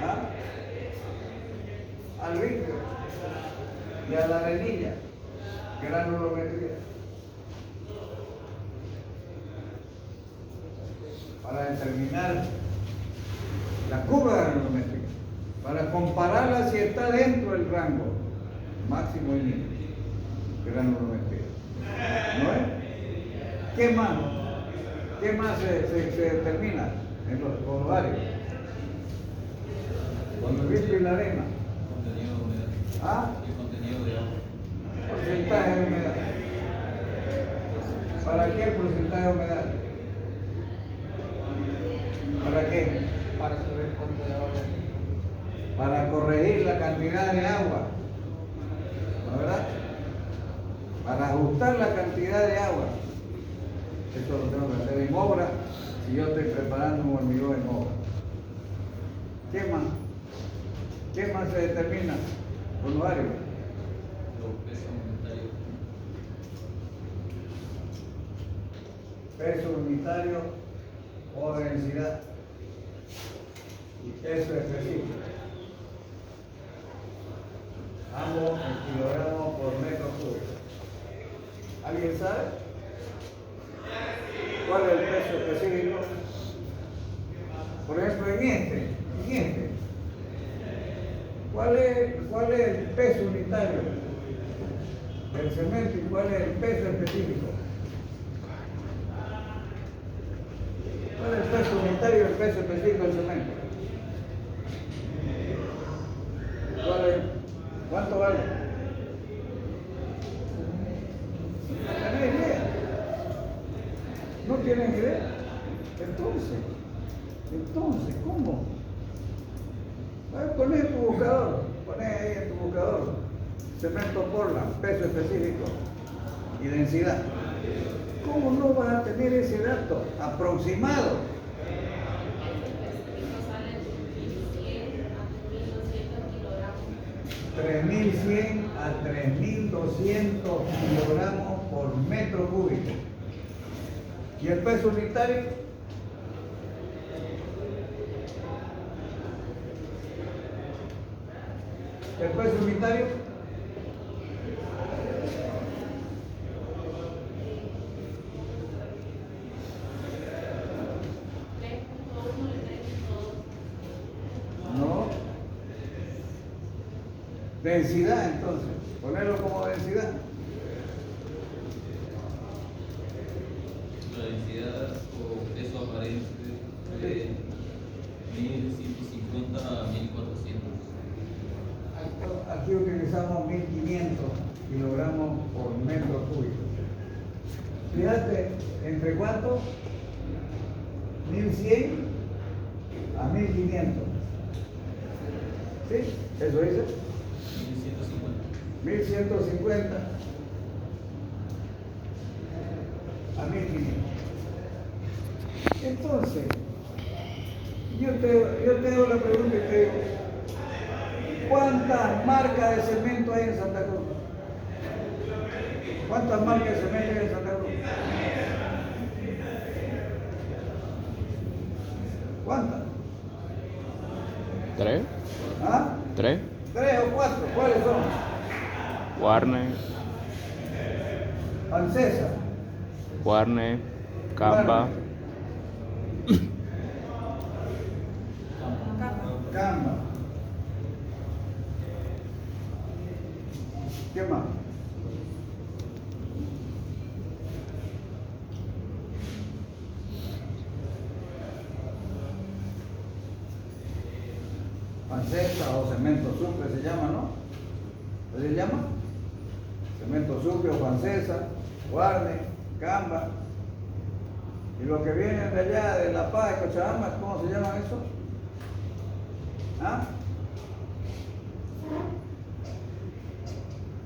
¿Ah? Al líquido y a la arenilla, granulometría. Para determinar la curva granulométrica, para compararla si está dentro del rango máximo y mínimo granulometría. ¿No es? ¿Qué más? ¿Qué más se determina en los ovarios? Con el vidrio y la arena. Contenido de humedad. ¿Ah? El contenido de agua. Porcentaje de humedad. ¿Para qué el porcentaje de humedad? ¿Para qué? Para saber cuánto de agua. Para corregir la cantidad de agua, ¿no verdad? Para ajustar la cantidad de agua. Esto lo tengo que hacer en obra si yo estoy preparando un hormigón en obra. ¿Qué más? ¿Qué más se determina? Con varios. Los pesos unitarios. Peso unitario o densidad y peso específico. Ambos en kilogramos por metro cúbico. ¿Alguien sabe cuál es el peso específico? Por ejemplo, en este. ¿Cuál es el peso unitario del cemento y cuál es el peso específico? ¿Cuál es el peso unitario y el peso específico del cemento? ¿Cuánto vale? ¿No tienen idea? ¿No tienen idea? Entonces, ¿cómo? Poné tu buscador, poné ahí en tu buscador, cemento Portland, peso específico y densidad. ¿Cómo no vas a tener ese dato aproximado? $3.100 a 3.200 kilogramos por metro cúbico. ¿Y el peso unitario? ¿El peso unitario? No. Densidad, entonces. Ponerlo como densidad. La densidad o peso aparente de 1150 a 1400. Aquí utilizamos 1500 kilogramos por metro cúbico. Fíjate, ¿entre cuánto? 1100 a 1500. ¿Sí? ¿Eso dice? 1150. 1150 a 1500. Entonces, yo te hago la pregunta y te digo, ¿Cuántas marcas de cemento hay en Santa Cruz? ¿Cuántas marcas de cemento hay en Santa Cruz? ¿Cuántas? 3. ¿Ah? 3. 3 o 4. ¿Cuáles son? Warner, Pancesa, Warner, Camba, Camba. ¿Qué más? Pancesa o cemento sucre se llama, ¿no? ¿Qué se llama? Cemento sucre o pancesa, Guarne, Camba. Y los que vienen de allá, de La Paz, de Cochabamba, ¿cómo se llama eso? ¿Ah?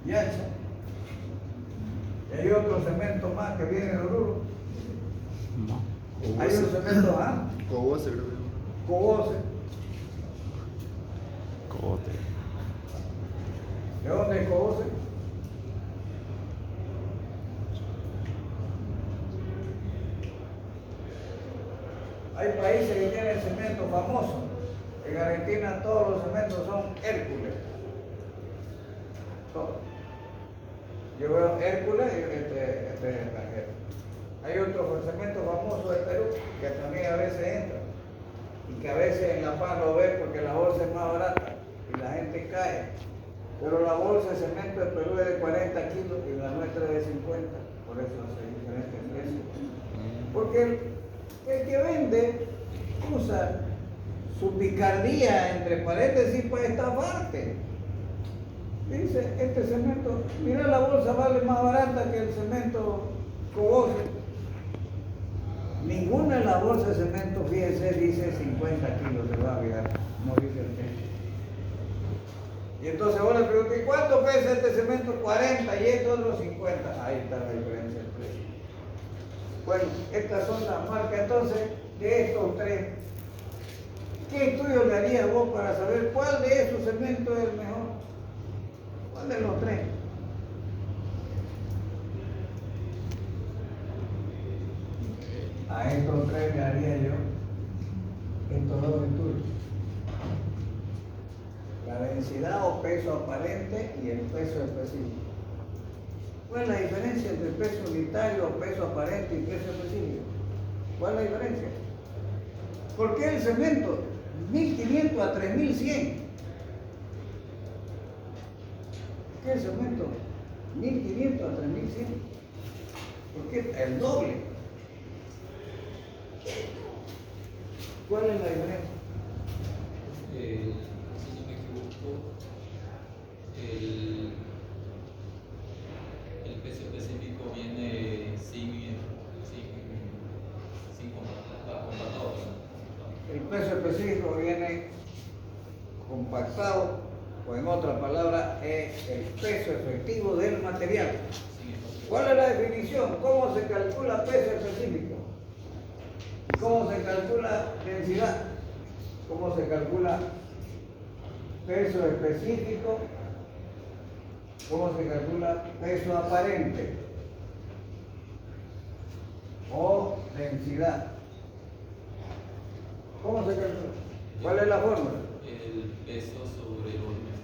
Yacha. Y hay otro cemento más que viene de Oruro. no. Hay un cemento, ¿ah? Cobose, creo que. Cobose. Cogote. ¿De dónde es Cobose? Hay países que tienen cemento famoso. En Argentina todos los cementos son Hércules. Todos. Yo veo Hércules y este es extranjero. Hay otro cemento famoso de Perú que también a veces entra. Y que a veces en La Paz lo ve porque la bolsa es más barata y la gente cae. Pero la bolsa de cemento de Perú es de 40 kilos y la nuestra es de 50. Por eso hace diferente precio. Porque el que vende usa su picardía, entre paréntesis, para estafarte. Dice, este cemento, mira, la bolsa vale más barata que el cemento Cobose. Ninguna de las bolsas de cemento, fíjese, dice 50 kilos, se va a fijar, no dice el peso. Y entonces vos le preguntas, ¿cuánto pesa este cemento? 40 y este otro 50. Ahí está la diferencia del precio. Bueno, estas son las marcas. Entonces, de estos tres, ¿qué estudio le harías vos para saber cuál de esos cementos es el mejor? ¿Cuál de los tres? A estos tres le haría yo estos dos estudios. La densidad o peso aparente y el peso específico. ¿Cuál es la diferencia entre peso unitario, peso aparente y peso específico? ¿Cuál es la diferencia? ¿Por qué el cemento 1500 a 3100? ¿Por qué el cemento 1500 a 3100? ¿Por qué el doble? ¿Cuál es la diferencia? Si no me equivoco, el peso específico viene sin compactado. El peso específico viene compactado, o en otra palabra, es el peso efectivo del material. ¿Cuál es la definición? ¿Cómo se calcula peso específico? ¿Cómo se calcula densidad? ¿Cómo se calcula peso específico? ¿Cómo se calcula peso aparente? O densidad. ¿Cómo se calcula? ¿Cuál es la fórmula? El peso sobre volumen.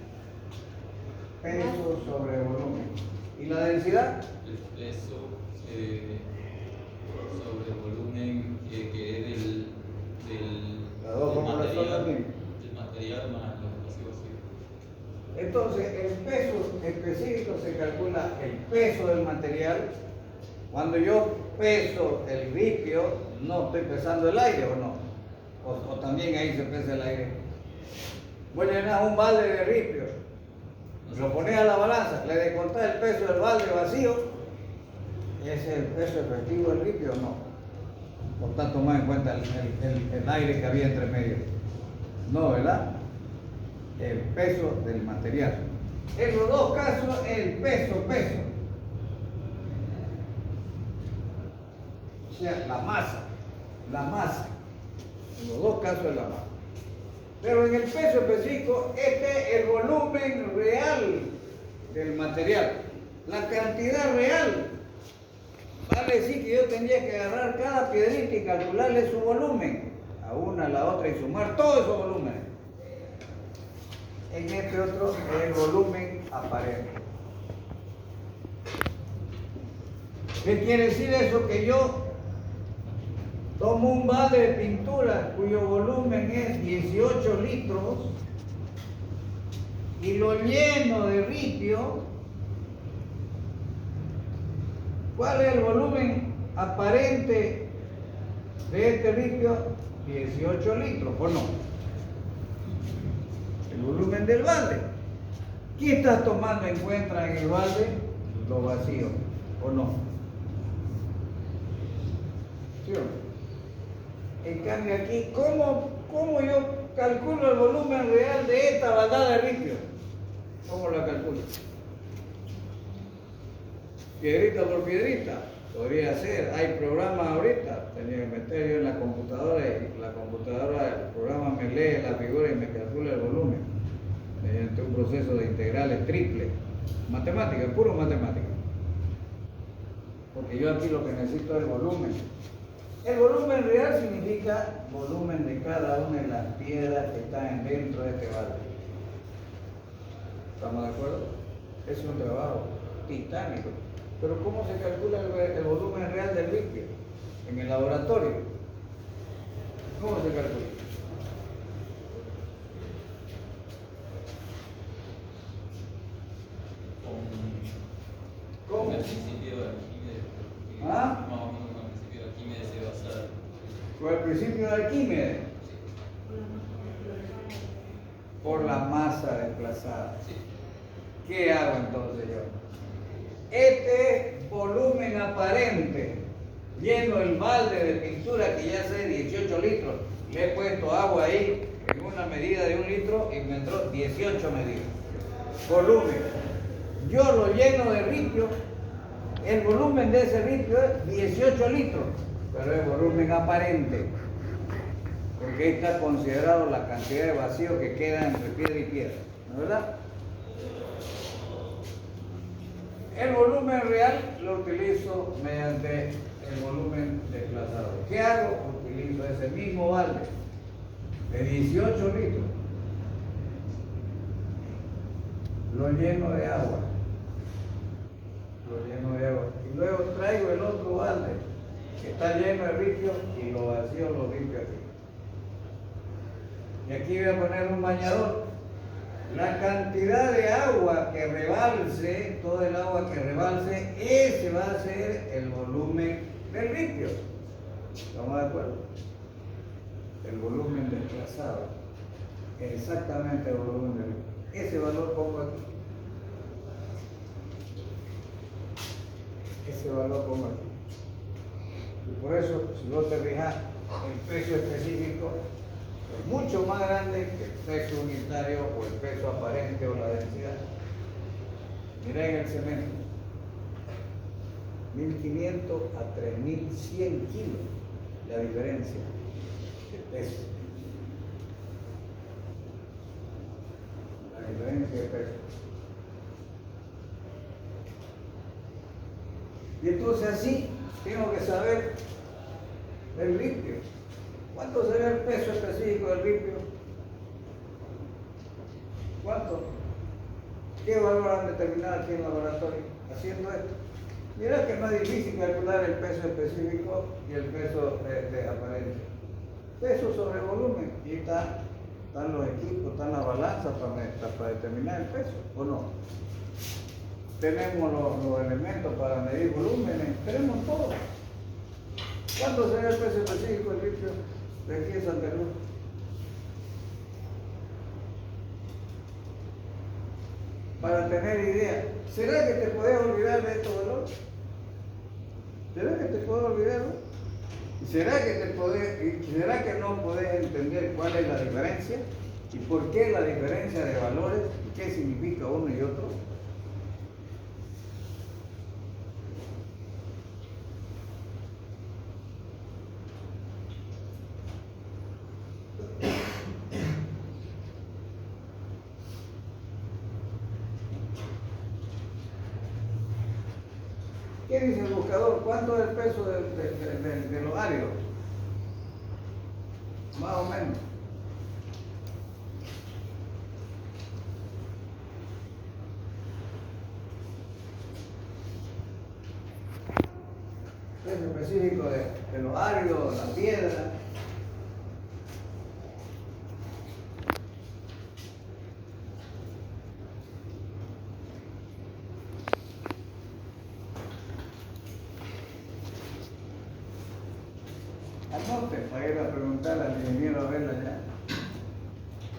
Peso sobre volumen. ¿Y la densidad? El peso sobre volumen que es del Las dos fórmulas son las mismas. del material más lo así. Entonces, el peso específico se calcula el peso del material. Cuando yo peso el ripio, no estoy pesando el aire, ¿o no? O también ahí se pesa el aire. Voy a llenar un balde de ripio, lo pones a la balanza, le descontás el peso del balde vacío, ¿es el peso efectivo del ripio o no? Por tanto, más en cuenta el aire que había entre medio. No, ¿verdad? El peso del material. En los dos casos, el peso. O sea, la masa. En los dos casos es la masa. Pero en el peso específico, este es el volumen real del material. La cantidad real. Vale decir que yo tendría que agarrar cada piedrita y calcularle su volumen. A una, a la otra y sumar todos esos volúmenes. En este otro es el volumen aparente. ¿Qué quiere decir eso? Que yo tomo un balde de pintura cuyo volumen es 18 litros y lo lleno de ripio. ¿Cuál es el volumen aparente de este ripio? 18 litros, ¿o no? El volumen del balde. ¿Qué estás tomando en cuenta en el balde? Lo vacío, ¿o no? ¿Sí o no? En cambio aquí, ¿cómo yo calculo el volumen real de esta baldada de ripio? ¿Cómo la calculo? Piedrita por piedrita, podría ser. Hay programas ahorita, tenía que meter yo en la computadora y la computadora, el programa me lee la figura y me calcula el volumen mediante un proceso de integrales triple. Matemática, puro matemática. Porque yo aquí lo que necesito es el volumen. El volumen real significa volumen de cada una de las piedras que están dentro de este balde. ¿Estamos de acuerdo? Es un trabajo titánico. Pero ¿cómo se calcula el volumen real del ripio? En el laboratorio. ¿Cómo se calcula? ¿Cómo? Con el principio de Arquímedes. ¿Ah? Más o menos con el principio de Arquímedes se basa. Por el principio de Arquímedes. Por la masa desplazada. Sí. ¿Qué hago entonces yo? Este volumen aparente, lleno el balde de pintura que ya sé 18 litros, le he puesto agua ahí en una medida de 1 litro y me entró 18 medidas. Volumen. Yo lo lleno de ripio, el volumen de ese ripio es 18 litros, pero es volumen aparente, porque ahí está considerado la cantidad de vacío que queda entre piedra y piedra, ¿no es verdad? El volumen real lo utilizo mediante el volumen desplazado. ¿Qué hago? Utilizo ese mismo balde de 18 litros. Lo lleno de agua. Lo lleno de agua. Y luego traigo el otro balde que está lleno de ripio y lo vacío, lo limpio aquí. Y aquí voy a poner un bañador. La cantidad de agua que rebalse, todo el agua que rebalse, ese va a ser el volumen del ripio. ¿Estamos de acuerdo? El volumen desplazado. Exactamente el volumen del ripio. Ese valor pongo aquí. Ese valor pongo aquí. Y por eso, si vos te fijas, el peso específico es mucho más grande que el peso unitario o el peso aparente o la densidad. Mirá en el cemento, 1500 a 3100 kilos la diferencia de peso. La diferencia de peso. Y entonces así tengo que saber el ripio. ¿Cuánto será el peso específico del ripio? ¿Cuánto? ¿Qué valor han determinado aquí en el laboratorio haciendo esto? Mira que no es difícil calcular el peso específico y el peso de aparente. Peso sobre volumen. Y están los equipos, están las balanzas para determinar el peso, ¿o no? Tenemos los elementos para medir volúmenes, tenemos todo. ¿Cuánto será el peso específico del ripio de aquí de Santa Cruz? Para tener idea, ¿será que te podés olvidar de estos valores? ¿Será que te podés olvidar? ¿Será que no podés entender cuál es la diferencia? ¿Y por qué la diferencia de valores? ¿Y qué significa uno y otro? ¿Qué dice el buscador? ¿Cuánto es el peso de los áridos? Más o menos. Peso específico de los áridos, la piedra. Anote para ir a preguntar al ingeniero a verla ya.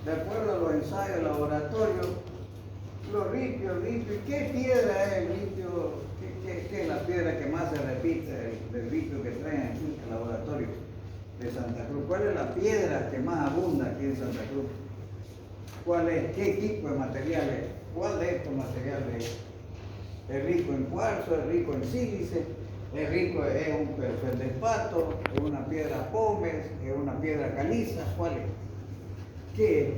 De acuerdo a los ensayos de laboratorio, los ripios, ¿qué piedra es el ripio? ¿Qué es la piedra que más se repite del ripio que traen aquí al laboratorio de Santa Cruz? ¿Cuál es la piedra que más abunda aquí en Santa Cruz? ¿Cuál es? ¿Qué tipo de material es? ¿Cuál de estos materiales es? ¿Es rico en cuarzo? ¿Es rico en sílice? ¿Es rico? ¿Es un feldespato? ¿Es una piedra pómez? ¿Es una piedra caliza? ¿Cuál es? ¿Qué es?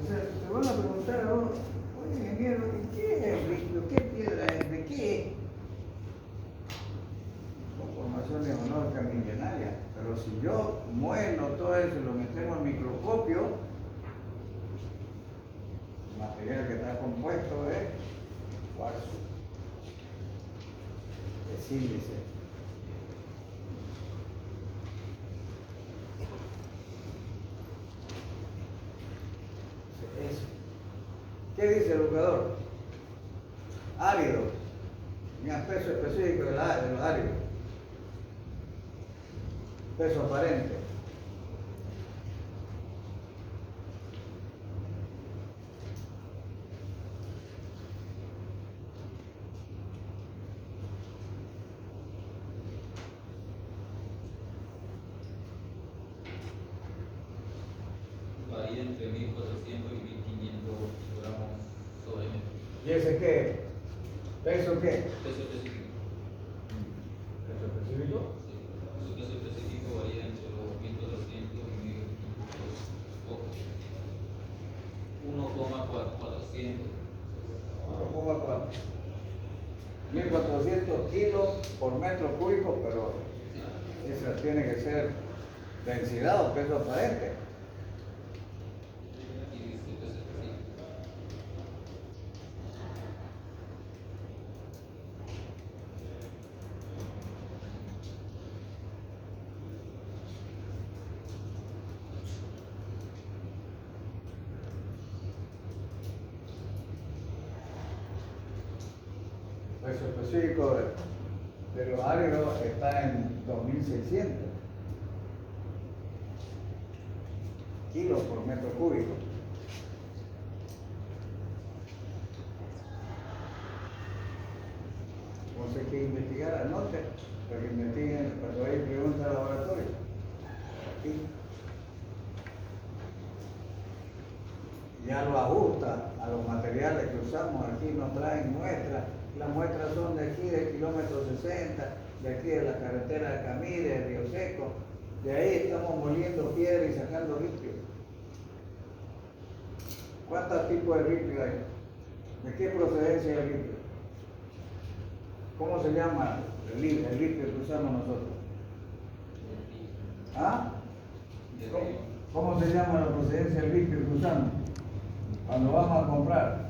O sea, te van a preguntar a vos, oye ingeniero, ¿qué es el ripio? ¿Qué piedra es? ¿De qué es? Con formaciones honóricas milenarias. Pero si yo muelo todo eso y lo metemos al microscopio, el material que está compuesto es cuarzo, de sílice. Eso. ¿Qué dice el buscador? Árido. Un peso específico de los áridos. Peso aparente. Varía entre 1400 y 1500 gramos sobre metro. ¿Y ese qué? ¿Peso qué? Peso específico. ¿Peso específico? Sí. Su peso específico varía entre los 1400 y 1,400. 1,4. 1400 kilos por metro cúbico, pero esa tiene que ser densidad o peso aparente. Y su peso específico. Peso específico de los áridos está en 2600 kilos por metro cúbico. Entonces hay que investigar, anote, para que investiguen, cuando hay preguntas al laboratorio. Aquí. Ya lo ajusta a los materiales que usamos. Aquí nos traen muestras. Las muestras son de aquí, del kilómetro 60, de aquí de la carretera de Camire, de Río Seco. De ahí estamos moliendo piedra y sacando ripio. ¿Cuántos tipos de ripio hay? ¿De qué procedencia es el ripio? ¿Cómo se llama el ripio que usamos nosotros? ¿Ah? ¿Cómo se llama la procedencia del ripio que usamos? Cuando vamos a comprar.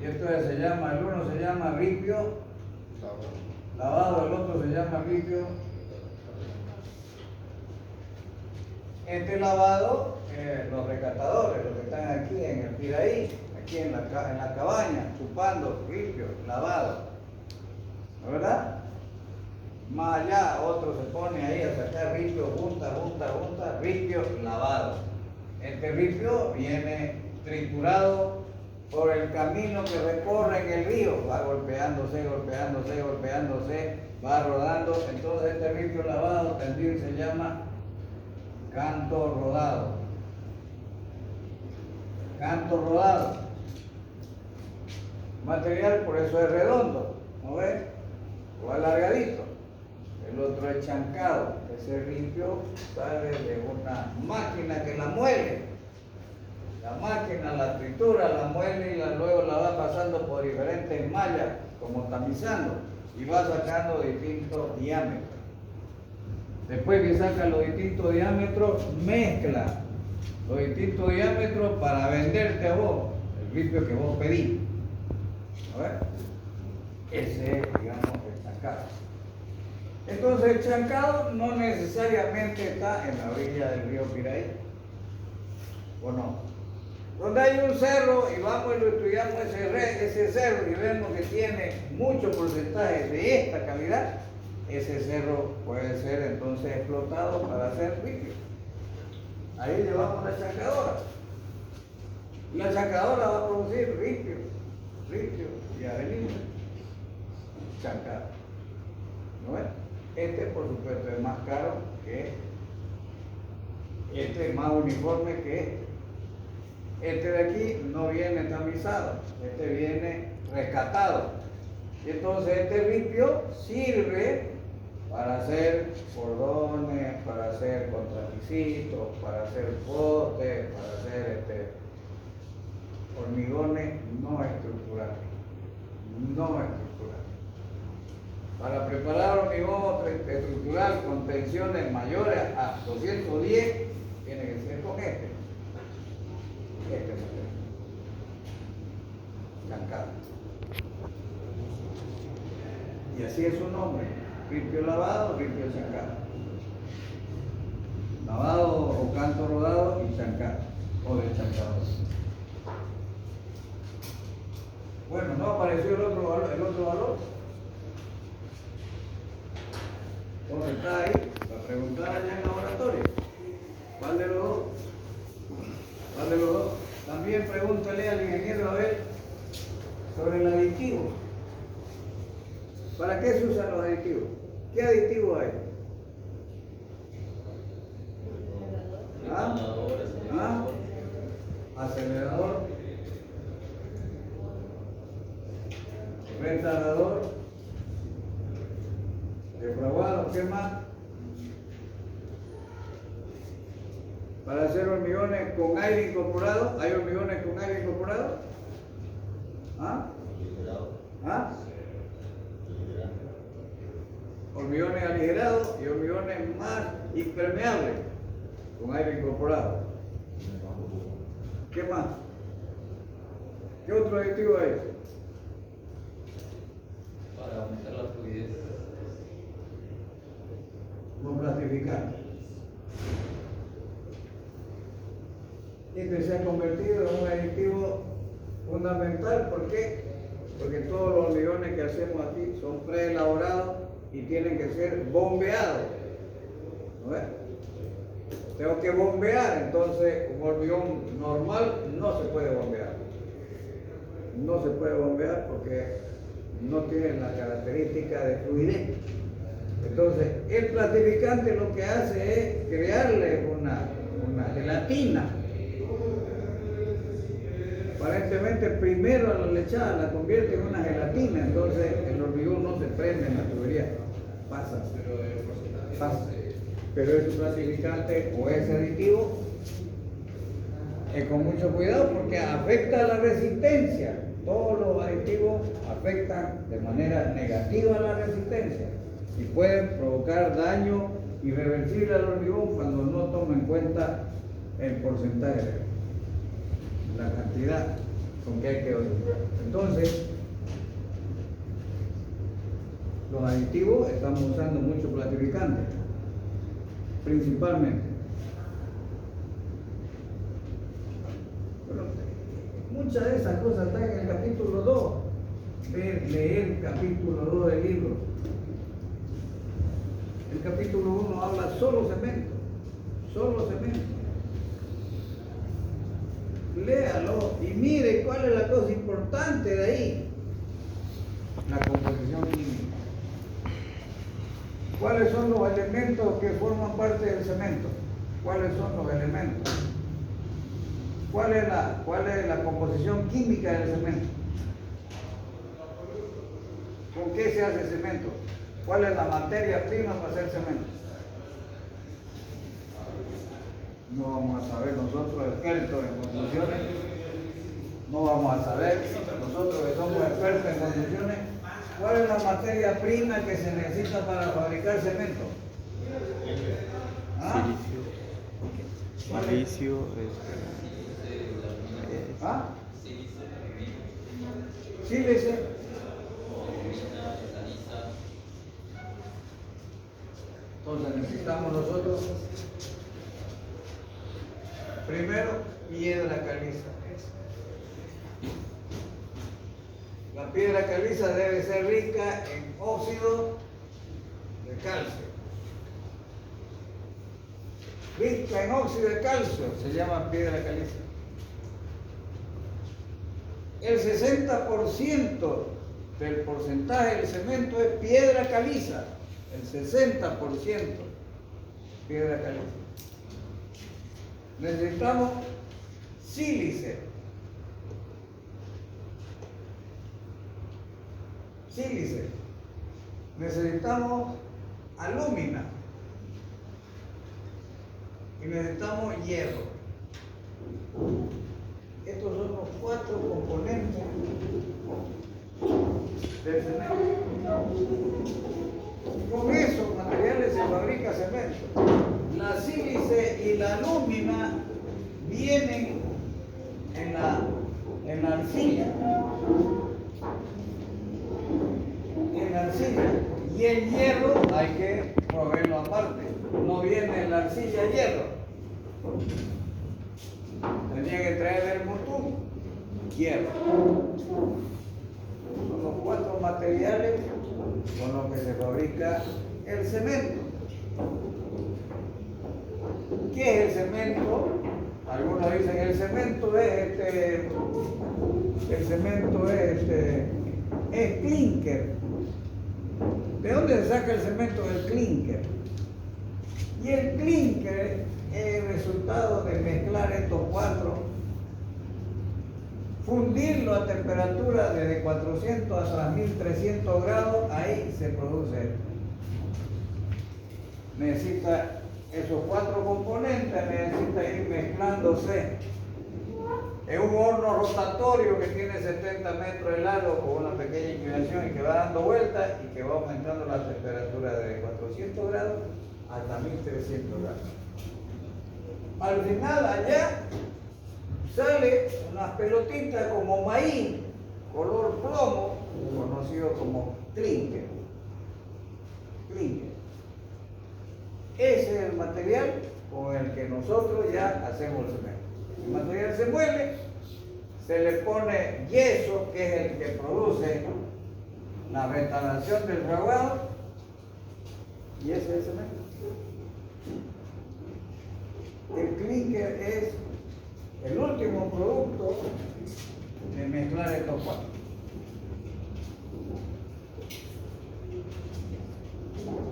Y esto se llama, el uno se llama ripio lavado, el otro se llama ripio. Este lavado, los rescatadores, los que están aquí en el Piraí, aquí en la cabaña, chupando ripio lavado, ¿no verdad? Más allá, otro se pone ahí a sacar ripio, junta, ripio lavado. Este ripio viene triturado por el camino que recorre en el río, va golpeándose, va rodando. Entonces este ripio lavado también se llama canto rodado. Canto rodado. Material por eso es redondo, ¿no ves? O alargadito. El otro es chancado. Ese ripio sale de una máquina que la muele. La máquina la tritura, la muele y luego la va pasando por diferentes mallas, como tamizando, y va sacando distintos diámetros. Después que saca los distintos diámetros, mezcla los distintos diámetros para venderte a vos el ripio que vos pedís. A ver, ese es, digamos, el chancado. Entonces el chancado no necesariamente está en la orilla del río Piraí, ¿o no? Donde hay un cerro y vamos y lo estudiamos ese cerro y vemos que tiene mucho porcentaje de esta calidad, ese cerro puede ser entonces explotado para hacer ripio. Ahí llevamos la chancadora. La chancadora va a producir ripio y arenilla. Chancado. ¿No ves? Este por supuesto es más caro que este, es más uniforme que este. Este de aquí no viene tamizado, este viene rescatado. Y entonces este ripio sirve para hacer cordones, para hacer contrapisitos, para hacer postes, para hacer hormigones no estructurales. No estructurales. Para preparar hormigón estructural con tensiones mayores a 210, tiene que ser con este material. Chancado. Y así es su nombre. Ripio lavado, ripio chancado. Lavado o canto rodado y chancado. O deschancado. Bueno, ¿no apareció el otro valor? ¿Dónde está ahí? La preguntaba ya en el laboratorio. ¿Cuál de los dos? ¿Cuál de los dos? También pregúntale al ingeniero a ver sobre el aditivo. ¿Para qué se usan los aditivos? ¿Qué aditivo hay? ¿Ah? Acelerador, retardador, defraguado, ¿qué más? Para hacer hormigones con aire incorporado, ¿hay hormigones con aire incorporado? ¿Ah? ¿Ah? Hormigones aligerados y hormigones más impermeables con aire incorporado. ¿Qué más? ¿Qué otro aditivo hay? Para aumentar la fluidez. Los plastificantes. Este se ha convertido en un aditivo fundamental. ¿Por qué? Porque todos los hormigones que hacemos aquí son preelaborados y tienen que ser bombeados. ¿No ves? Tengo que bombear, entonces un hormigón normal no se puede bombear. No se puede bombear porque no tiene la característica de fluidez. Entonces, el plastificante lo que hace es crearle una gelatina. Aparentemente, primero a la lechada la convierte en una gelatina, entonces el hormigón no se prende en la tubería. Pasa. Pero ese plastificante o ese aditivo es con mucho cuidado porque afecta a la resistencia. Todos los aditivos afectan de manera negativa a la resistencia y pueden provocar daño irreversible al hormigón cuando no toma en cuenta el porcentaje, la cantidad con que hay que hormigar. Entonces, los aditivos estamos usando mucho plastificante, principalmente. Pero muchas de esas cosas están en el capítulo 2. Leer el capítulo 2 del libro. El capítulo 1 habla solo cemento. Solo cemento. Léalo y mire cuál es la cosa importante de ahí. La composición química. ¿Cuáles son los elementos que forman parte del cemento? ¿Cuáles son los elementos? ¿Cuál es la composición química del cemento? ¿Con qué se hace cemento? ¿Cuál es la materia prima para hacer cemento? No vamos a saber nosotros expertos en construcciones, no vamos a saber nosotros que somos expertos en construcciones, cuál es la materia prima que se necesita para fabricar cemento. ¿Ah? Silicio, ¿Ah? Sílice. Entonces necesitamos nosotros primero piedra caliza. La piedra caliza debe ser rica en óxido de calcio. Rica en óxido de calcio se llama piedra caliza. El 60% del porcentaje del cemento es piedra caliza. El 60% piedra caliza. Necesitamos sílice. Sílice. Necesitamos alúmina. Y necesitamos hierro. Estos son los 4 componentes del cemento. Con esos materiales se fabrica cemento. La sílice y la alúmina vienen en la arcilla. En la arcilla. Y el hierro hay que proveerlo aparte. No viene en la arcilla hierro. Tenía que traer el mutún, hierro. Son los 4 materiales con los que se fabrica el cemento. ¿Qué es el cemento? Algunos dicen el cemento es clinker. ¿De dónde se saca el cemento del clinker? Y el clinker es el resultado de mezclar estos 4, fundirlo a temperatura desde 400 hasta 1300 grados, ahí se produce. Necesita esos 4 componentes, necesita ir mezclándose en un horno rotatorio que tiene 70 metros de largo con una pequeña inclinación y que va dando vueltas y que va aumentando la temperatura de 400 grados hasta 1300 grados. Al final allá sale unas pelotitas como maíz, color plomo, conocido como clinker. Clinker. Ese es el material con el que nosotros ya hacemos el cemento. El material se muele, se le pone yeso, que es el que produce la ventanación del fraguado, y ese es el cemento. El clinker es el último producto de mezclar estos 4.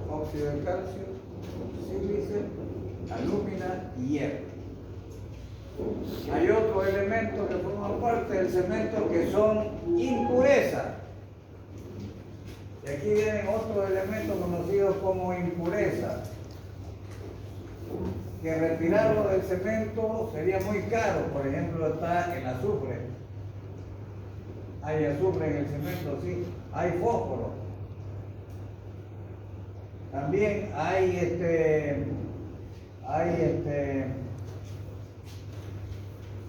Óxido de calcio, sílice, alúmina y hierro. Hay otros elementos que forman parte del cemento que son impurezas. Y aquí vienen otros elementos conocidos como impurezas, que retirarlo del cemento sería muy caro. Por ejemplo, está el azufre. Hay azufre en el cemento, sí. Hay fósforo. También hay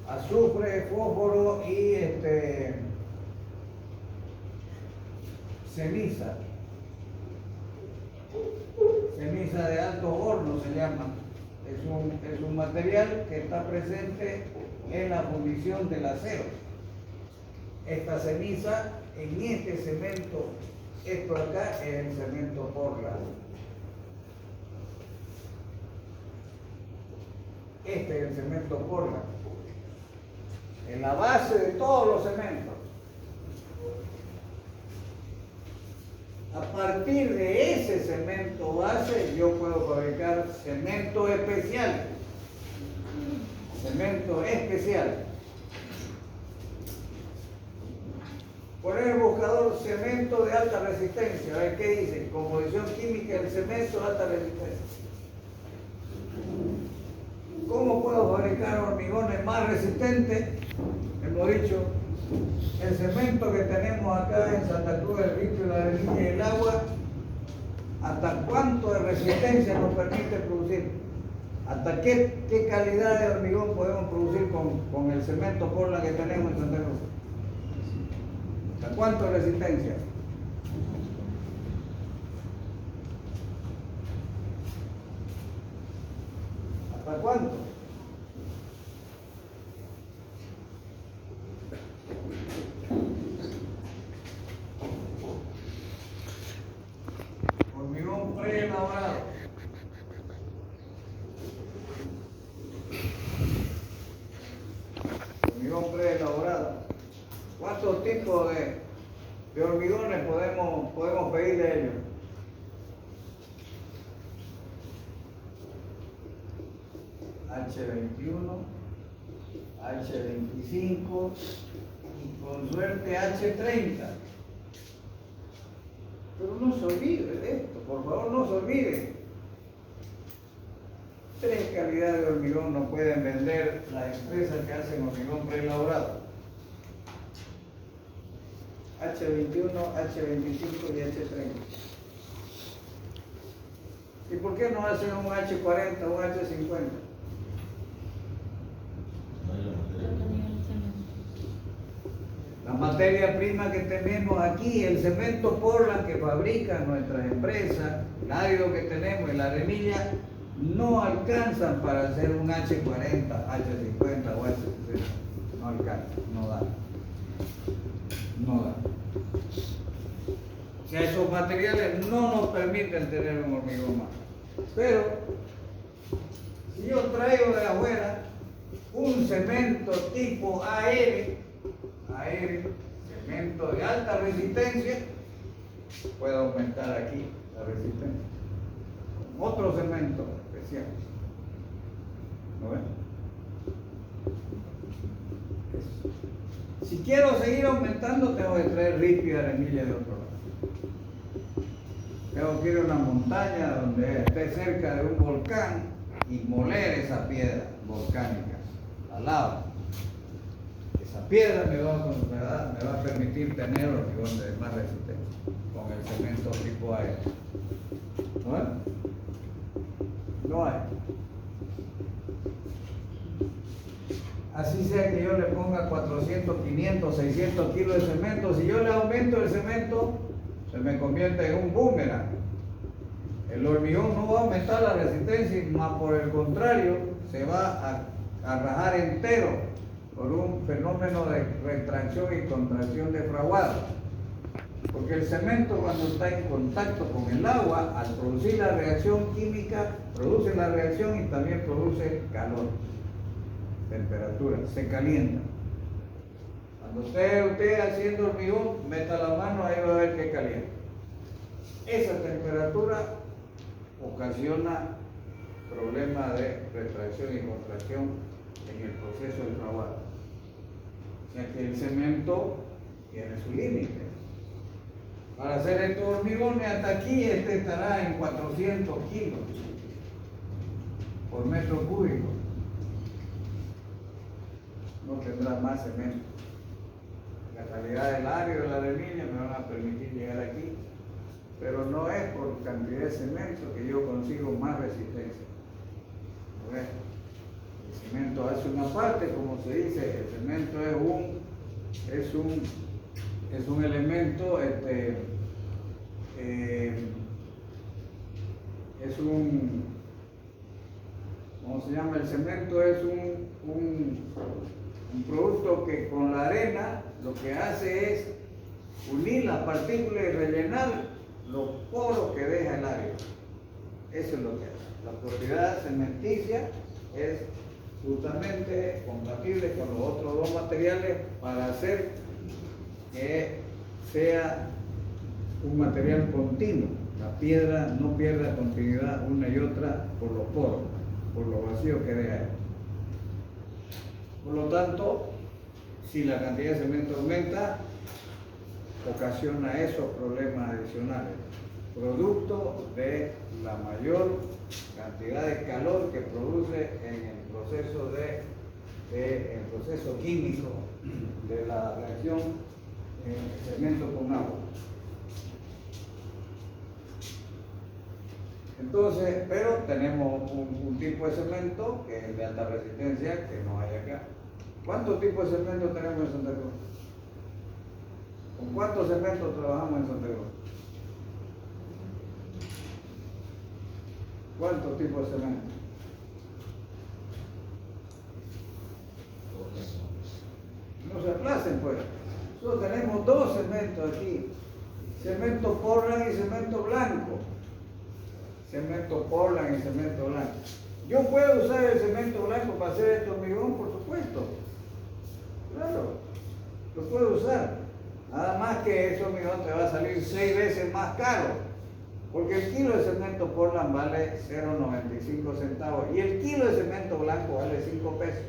azufre, fósforo y ceniza. Ceniza de alto horno se llama. Es un material que está presente en la fundición del acero. Esta ceniza en este cemento, esto acá es el cemento Portland. Este es el cemento Portland. En la base de todos los cementos. A partir de ese cemento base yo puedo fabricar cemento especial. Cemento especial. Poner el buscador cemento de alta resistencia. A ver qué dice. Composición química del cemento de alta resistencia. ¿Cómo hormigones más resistentes, hemos dicho, el cemento que tenemos acá en Santa Cruz del Ripio, la Arenilla y el agua, ¿hasta cuánto de resistencia nos permite producir? ¿Hasta qué calidad de hormigón podemos producir con el cemento Portland que tenemos en Santa Cruz? ¿Hasta cuánto de resistencia? ¿Hasta cuánto? Hormigón preelaborado. Hormigón preelaborado. ¿Cuántos tipos de hormigones podemos pedir de ellos? H21, H25 y con suerte H30. Pero no se olvide de esto, por favor no se olvide. 3 calidades de hormigón no pueden vender las empresas que hacen hormigón preelaborado. H21, H25 y H30. ¿Y por qué no hacen un H40 o un H50? La materia prima que tenemos aquí, el cemento Portland que fabrican nuestras empresas, el árido que tenemos y la arenilla, no alcanzan para hacer un H40, H50 o H60. No alcanzan, no dan. No dan. O sea, esos materiales no nos permiten tener un hormigón más. Pero, si yo traigo de afuera un cemento tipo AR, cemento de alta resistencia, puedo aumentar aquí la resistencia. Otro cemento especial. ¿No ven? Eso. Si quiero seguir aumentando, tengo que traer ripio y arenilla de otro lado. Tengo que ir a una montaña donde esté cerca de un volcán y moler esa piedra volcánica, la lava. Esa piedra me va a permitir tener hormigón de más resistencia con el cemento tipo A. ¿No hay? No hay. Así sea que yo le ponga 400, 500, 600 kilos de cemento, si yo le aumento el cemento, se me convierte en un boomerang. El hormigón no va a aumentar la resistencia, más por el contrario, se va a rajar entero por un fenómeno de retracción y contracción de fraguado. Porque el cemento, cuando está en contacto con el agua, al producir la reacción química, produce la reacción y también produce calor, temperatura, se calienta. Cuando usted haciendo hormigón, meta la mano, ahí va a ver que calienta. Esa temperatura ocasiona problemas de retracción y contracción en el proceso del fraguado. O sea que el cemento tiene su límite. Para hacer estos hormigones, hasta aquí estará en 400 kilos por metro cúbico. No tendrá más cemento. La calidad del árido de la arenilla me van a permitir llegar aquí, pero no es por cantidad de cemento que yo consigo más resistencia. ¿Ves? El cemento hace una parte, como se dice, el cemento es un elemento, ¿cómo se llama? El cemento es un producto que con la arena lo que hace es unir las partículas y rellenar los poros que deja el árido. Eso es lo que hace. La propiedad cementicia es justamente compatible con los otros dos materiales para hacer que sea un material continuo. La piedra no pierda continuidad una y otra por los poros, por los vacíos que deja. Por lo tanto, si la cantidad de cemento aumenta, ocasiona esos problemas adicionales, producto de la mayor cantidad de calor que produce en el proceso de del proceso químico de la reacción cemento con agua. Entonces, pero tenemos un tipo de cemento que es de alta resistencia que no hay acá. ¿Cuántos tipos de cemento tenemos en Santa Cruz? ¿Con cuántos cementos trabajamos en Santa Cruz? ¿Cuántos tipos de cemento? No se aplacen pues. Nosotros tenemos dos cementos aquí. Cemento Portland y cemento blanco. Cemento Portland y cemento blanco. Yo puedo usar el cemento blanco para hacer este hormigón, por supuesto. Claro, lo puedo usar. Nada más que ese hormigón te va a salir 6 veces más caro. Porque el kilo de cemento Portland vale 0,95 centavos. Y el kilo de cemento blanco vale 5 pesos.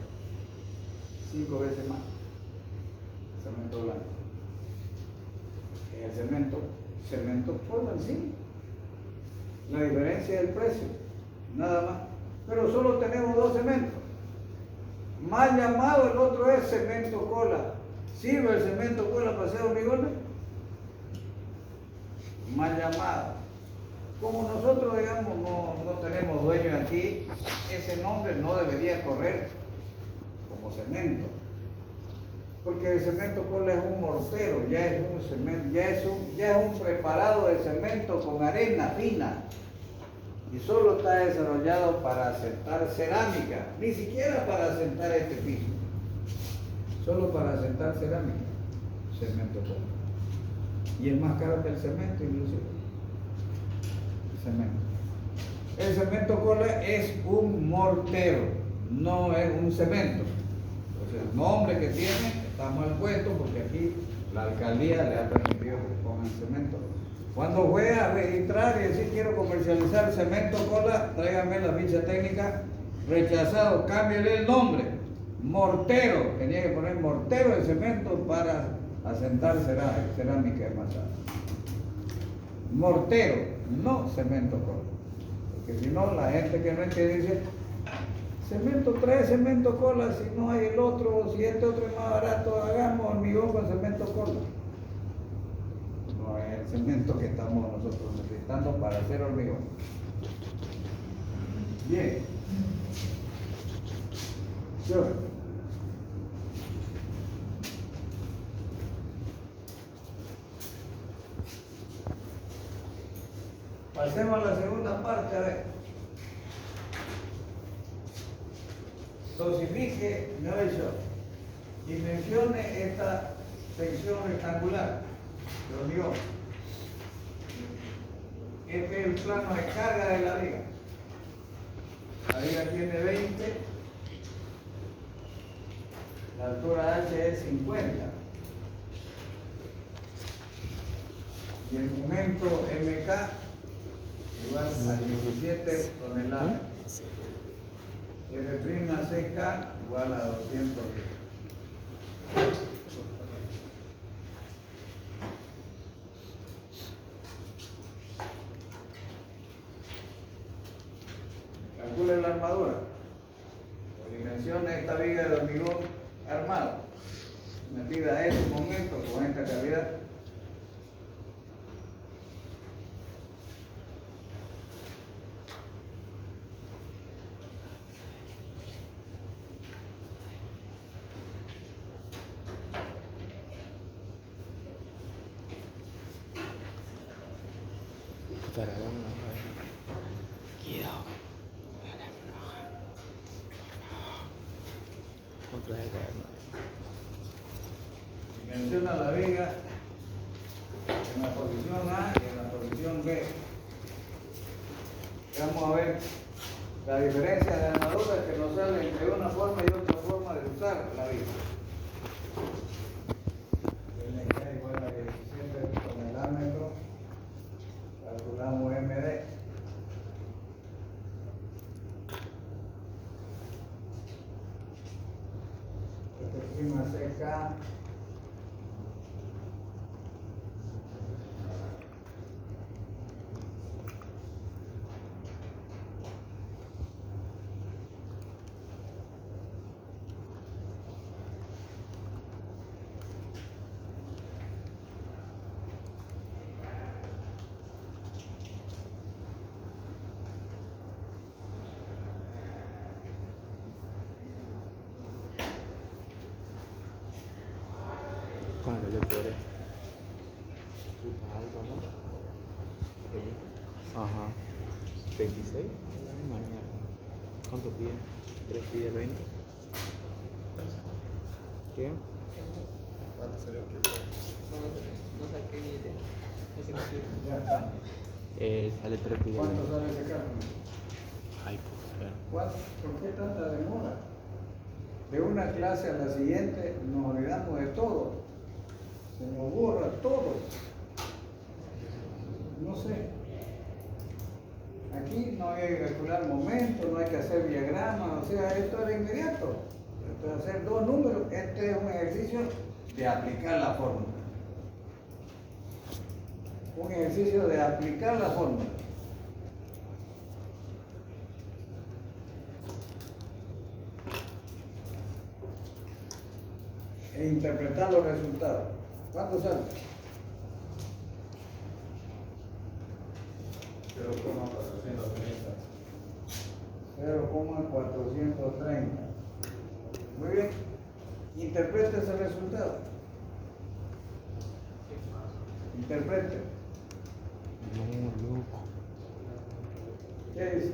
5 veces más. Cemento blanco. El cemento Portland, sí. La diferencia es el precio, nada más. Pero solo tenemos dos cementos. Mal llamado, el otro es cemento cola. ¿Sirve el cemento cola para hacer hormigones? Mal llamado. Como nosotros, digamos, no tenemos dueño aquí, ese nombre no debería correr como cemento. Porque el cemento cola es un mortero, ya es un cemento, ya es un preparado de cemento con arena fina. Y solo está desarrollado para asentar cerámica, ni siquiera para asentar este piso. Solo para asentar cerámica, cemento cola. Y es más caro que el cemento, inclusive. El cemento cola es un mortero, no es un cemento. Entonces el nombre que tiene está mal puesto porque aquí la alcaldía le ha permitido que pongan cemento. Cuando voy a registrar y decir quiero comercializar cemento cola, tráigame la ficha técnica, rechazado, cámbiale el nombre. Mortero, tenía que poner mortero de cemento para asentar cerámica de masada. Mortero, no cemento cola. Porque si no, la gente que no entiende dice, cemento trae cemento cola, si no hay el otro, si este otro es más barato, hagamos hormigón con cemento cola. No es el cemento que estamos nosotros necesitando para hacer hormigón. Bien. Yo. Pasemos a la segunda parte, a ver. Dosifique, no eso. Dimensione esta sección rectangular de hormigón. Este es el plano de carga de la viga. La viga tiene 20. La altura H es 50. Y el momento MK igual a 17 toneladas. F'(CK) igual a 210. Calcule la armadura. Por dimensión de esta viga de hormigón armado. Metida a este momento con esta cavidad. Dimensiona la viga en la posición A y en la posición B. Vamos a ver la diferencia de armadura que nos sale entre una forma y otra forma de usar la viga. MK igual a 17 tonelómetros. Calculamos MD. F'(CK) Claro, yo podré. Ajá. 26. Mañana. ¿Cuánto pide? 3 pide 20. ¿Qué? ¿Cuánto salió? No sé qué viene. No sé qué. Ya está. Sale 3 pide 20. ¿Cuánto sale ese cálculo? Ay, pues, ver. ¿Por qué tanta demora? De una clase a la siguiente nos olvidamos de todo. Se nos borra todo. No sé. Aquí no hay que calcular momentos, no hay que hacer diagramas, o sea, esto era inmediato. Esto es hacer dos números, este es un ejercicio de aplicar la fórmula. Un ejercicio de aplicar la fórmula. E interpretar los resultados. ¿Cuánto sale? 0,430. Muy bien. Interprete ese resultado. Interprete. No, loco. ¿Qué dice? Es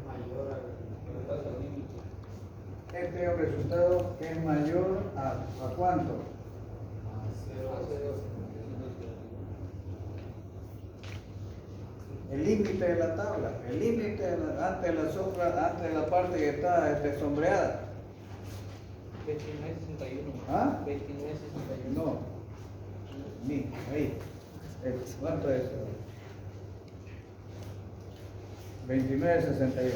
mayor al límite. Este es un resultado que es mayor a ¿cuánto? A 0. El límite de la tabla, el límite antes de la sombra, antes de la parte que está sombreada. 29.61. ¿Ah? 29.61. No, ni, ahí. ¿Cuánto es? 29.61.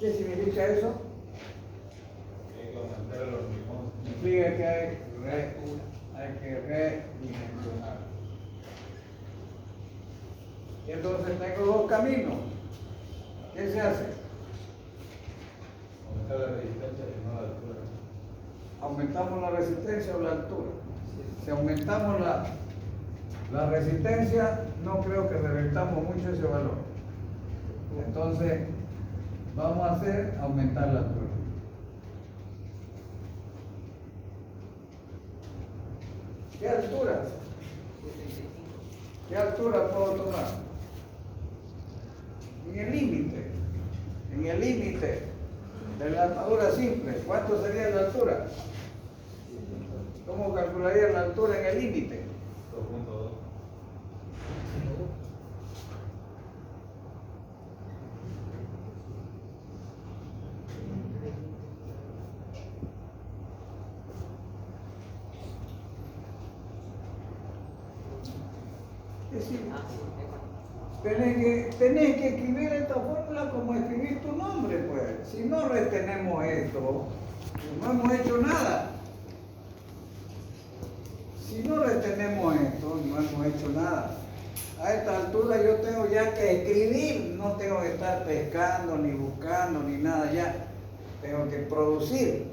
¿Qué significa eso? Significa que hay que redimensionar. Y entonces tengo dos caminos. ¿Qué se hace? Aumentar la resistencia y no la altura. Aumentamos la resistencia o la altura. Si aumentamos la resistencia, no creo que revertamos mucho ese valor. Entonces, vamos a hacer aumentar la altura. ¿Qué altura? ¿Qué altura puedo tomar? En el límite. En el límite de la armadura simple. ¿Cuánto sería la altura? ¿Cómo calcularía la altura en el límite? 2.2. Es decir, tenés que escribir esta fórmula como escribir tu nombre, pues. Si no retenemos esto, no hemos hecho nada. Si no retenemos esto, no hemos hecho nada. A esta altura yo tengo ya que escribir, no tengo que estar pescando, ni buscando, ni nada ya. Tengo que producir.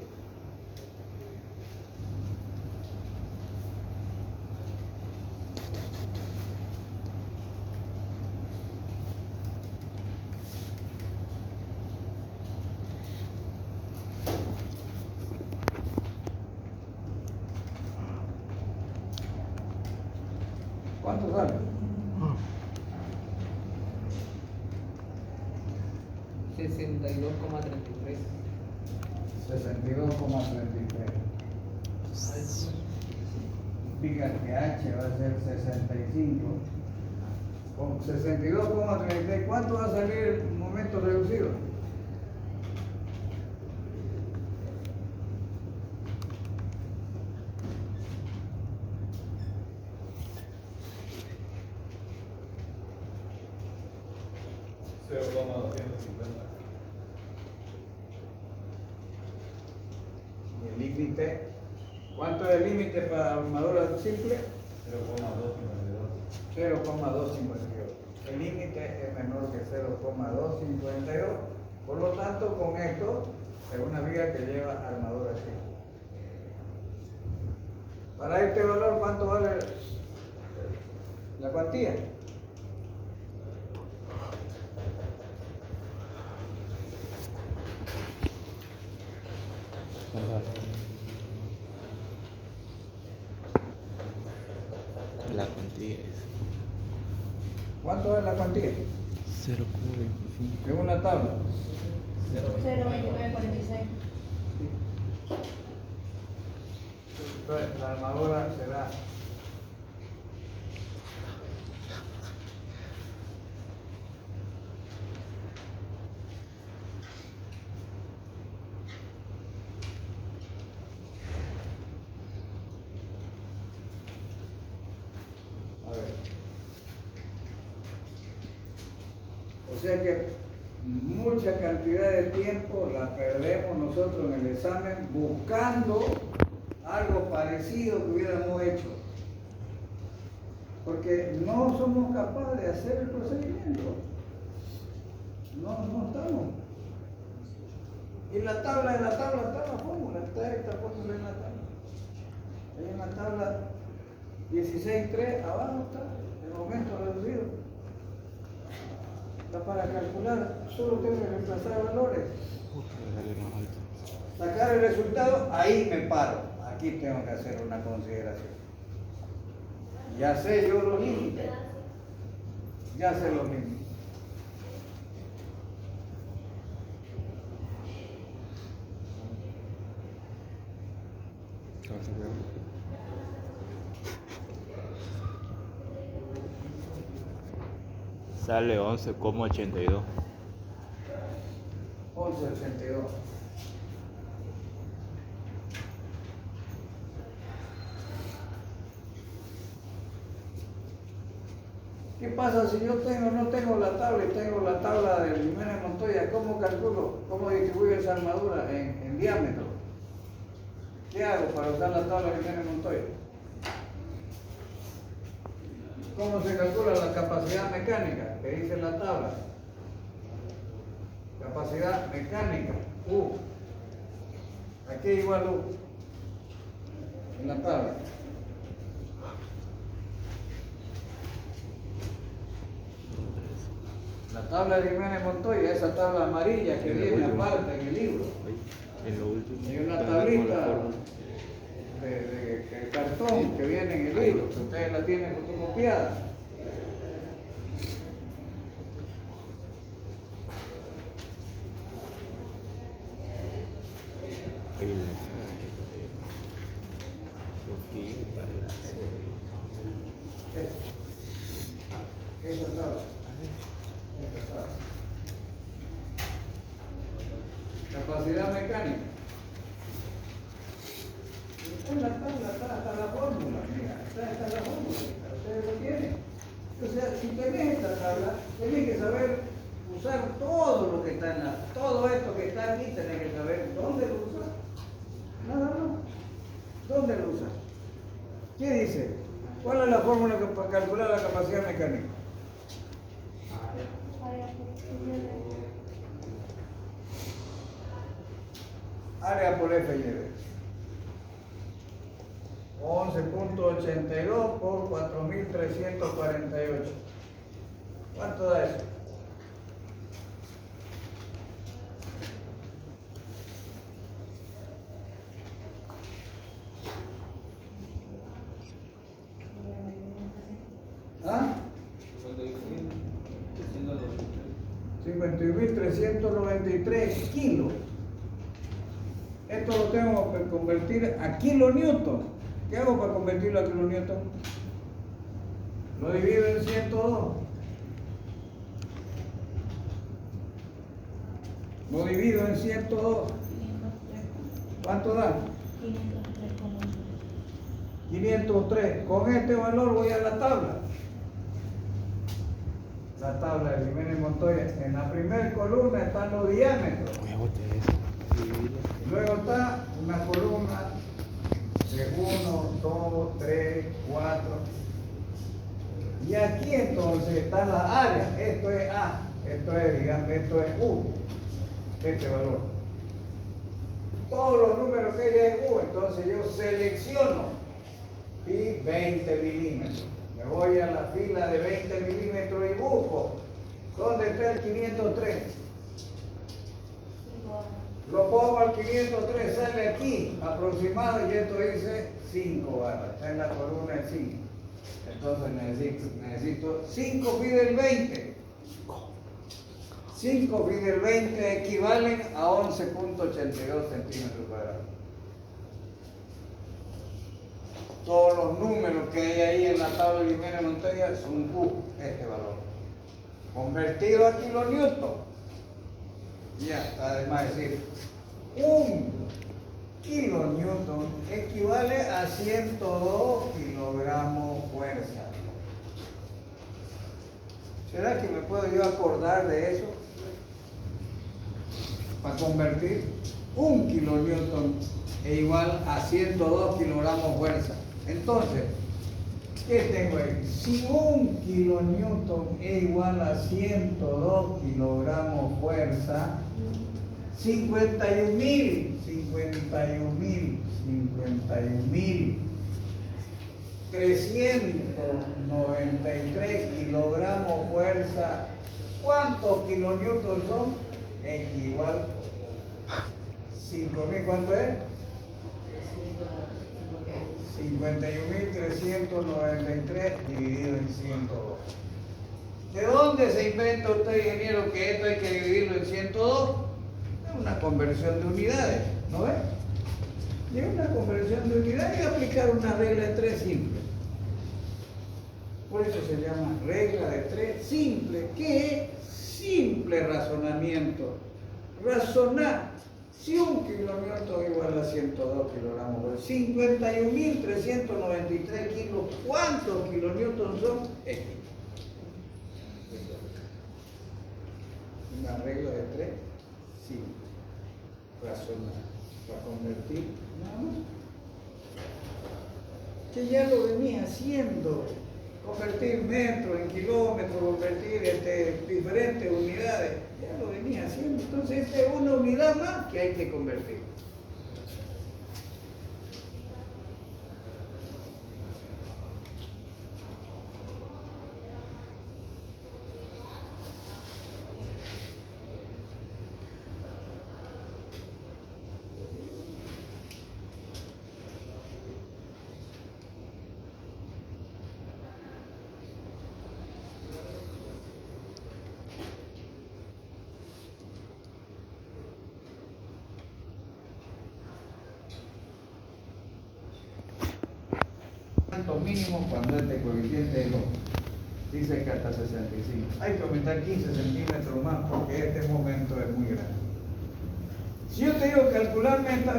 ¿Cuánto sale? 62,33. 62,33. Significa que H va a ser 65. Con 62,33, ¿cuánto va a salir el momento reducido? Y el límite, ¿cuánto es el límite para armadura simple? 0,252. El límite es menor que 0,252. Por lo tanto, con esto es una viga que lleva armadura simple. Para este valor, ¿cuánto vale la cuantía? La cuantía es ¿Cuánto es la cuantía? 0,25. Según la tabla. 02946. Entonces, la armadura será a ver. O sea que mucha cantidad de tiempo la perdemos nosotros en el examen buscando algo parecido que hubiéramos hecho. Porque no somos capaces de hacer el procedimiento. No estamos. Y la tabla está la fórmula, está esta fórmula en la tabla. Ahí en la tabla 16.3, abajo está el momento reducido. Está para calcular, solo tengo que reemplazar valores. Sacar el resultado, ahí me paro. Aquí tengo que hacer una consideración. Ya sé yo los límites. Ya sé los límites. Sale 11,82. 11.82. ¿Qué pasa si yo no tengo la tabla y tengo la tabla de Jiménez Montoya? ¿Cómo calculo? ¿Cómo distribuyo esa armadura en diámetro? ¿Qué hago para usar la tabla de Jiménez Montoya? ¿Cómo se calcula la capacidad mecánica que dice la tabla? Capacidad mecánica, U. Aquí igual U. En la tabla. La tabla de Jiménez Montoya, esa tabla amarilla que viene aparte en el libro. En lo último. Hay una tablita de cartón que viene en el libro, que ustedes la tienen fotocopiada. Esa tabla. Capacidad mecánica. En la tabla está la fórmula, mira, está la fórmula, ustedes lo tienen. O sea, si tenés esta tabla, tenés que saber usar todo lo que está en todo esto que está aquí, tenés que saber dónde lo usas. Nada más. ¿Dónde lo usas? ¿Qué dice? ¿Cuál es la fórmula para calcular la capacidad mecánica? Área por F y R. 11.82 por 4.348. ¿Cuánto da eso? ¿Ah? 51.393 kilos. Esto lo tengo que convertir a kilonewton. ¿Qué hago para convertirlo a kilonewton? Lo divido en 102. Lo divido en 102. ¿Cuánto da? 503. Con este valor voy a la tabla. La tabla de Jiménez Montoya. En la primera columna están los diámetros. Luego está una columna de 1, 2, 3, 4. Y aquí entonces están las áreas. Esto es A, esto es, digamos, esto es U. Este valor. Todos los números que hay es U, entonces yo selecciono y 20 milímetros. Me voy a la fila de 20 milímetros y busco. ¿Dónde está el 503? Lo pongo al 503, sale aquí, aproximado, y esto dice 5 barras. Está en la columna de 5. Entonces necesito 5 pi del 20. 5 pi del 20 equivalen a 11.82 centímetros cuadrados. Todos los números que hay ahí en la tabla de Jiménez Montoya son Q, este valor. Convertido a kilonewton. Ya, está de más decir, 1 kilonewton equivale a 102 kilogramos fuerza. ¿Será que me puedo yo acordar de eso? Para convertir 1 kilonewton es igual a 102 kilogramos fuerza. Entonces, ¿qué tengo ahí? Si 1 kilonewton es igual a 102 kilogramos fuerza, 51.393 kilogramos fuerza, ¿cuántos kilonewton son? Es igual 5.000, ¿cuánto es? 51.393 dividido en 102. ¿De dónde se inventa usted, ingeniero, que esto hay que dividirlo en 102? Es una conversión de unidades, ¿no ves? Es una conversión de unidades y aplicar una regla de 3 simple. Por eso se llama regla de 3 simple. ¿Qué es? Simple razonamiento. Razonar. Si 1 kilonewton es igual a 102 kilogramos, 51.393 kilos, ¿cuántos kilonewton son? X. Una regla de 3 simple. Razonar. Para convertir, nada más. Que ya lo venía haciendo. Convertir metros en kilómetros, convertir diferentes unidades, ya lo venía haciendo. Entonces, esta es una unidad más que hay que convertir. Mínimo cuando este coeficiente es 2. Dice que hasta 65. Hay que aumentar 15 centímetros más porque este momento es muy grande. Si yo te digo calcularme esta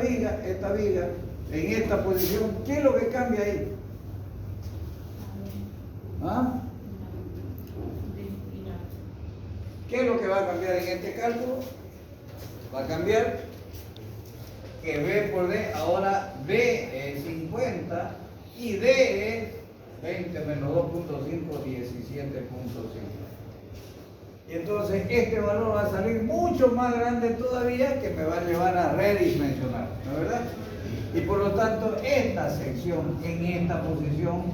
viga en esta posición, ¿qué es lo que cambia ahí? ¿Ah? ¿Qué es lo que va a cambiar en este cálculo? Va a cambiar que B por D, ahora B es 50 y D es 20 menos 2.5, 17.5. Y entonces este valor va a salir mucho más grande todavía, que me va a llevar a redimensionar, ¿no es verdad? Y por lo tanto esta sección en esta posición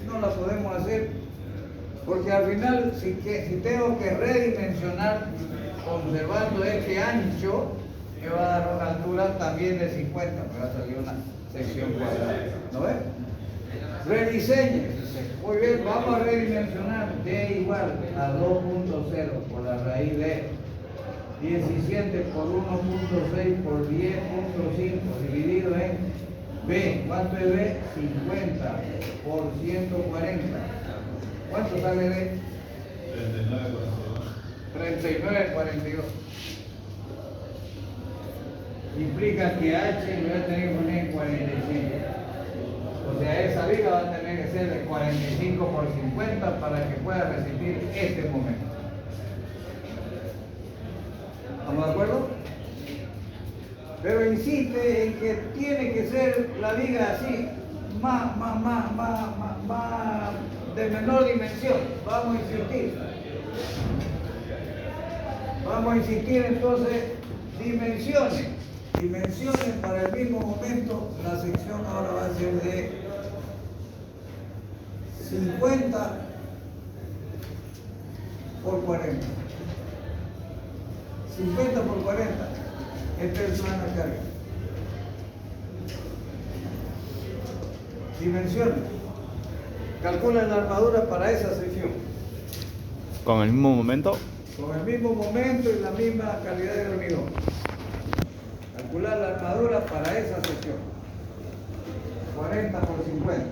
no la podemos hacer, porque al final si tengo que redimensionar conservando este ancho, me va a dar una altura también de 50, me va a salir una sección cuadrada, ¿no ves? Rediseñe. Muy bien, vamos a redimensionar D igual a 2.0 por la raíz de 17 por 1.6 por 10.5 dividido en B. ¿Cuánto es B? 50 por 140. ¿Cuánto sale B? 39.42. Implica que H le voy a tener que poner 45. O sea, esa viga va a tener que ser de 45 por 50 para que pueda resistir este momento. ¿Estamos de acuerdo? Pero insiste en que tiene que ser la viga así, más de menor dimensión. Vamos a insistir. Vamos a insistir entonces, dimensiones para el mismo momento. La sección ahora va a ser de 50 por 40. 50 por 40. Esta es una carga. Dimensiones. Calcula la armadura para esa sección. Con el mismo momento. Con el mismo momento y la misma calidad de hormigón. Calcular la armadura para esa sección. 40 por 50.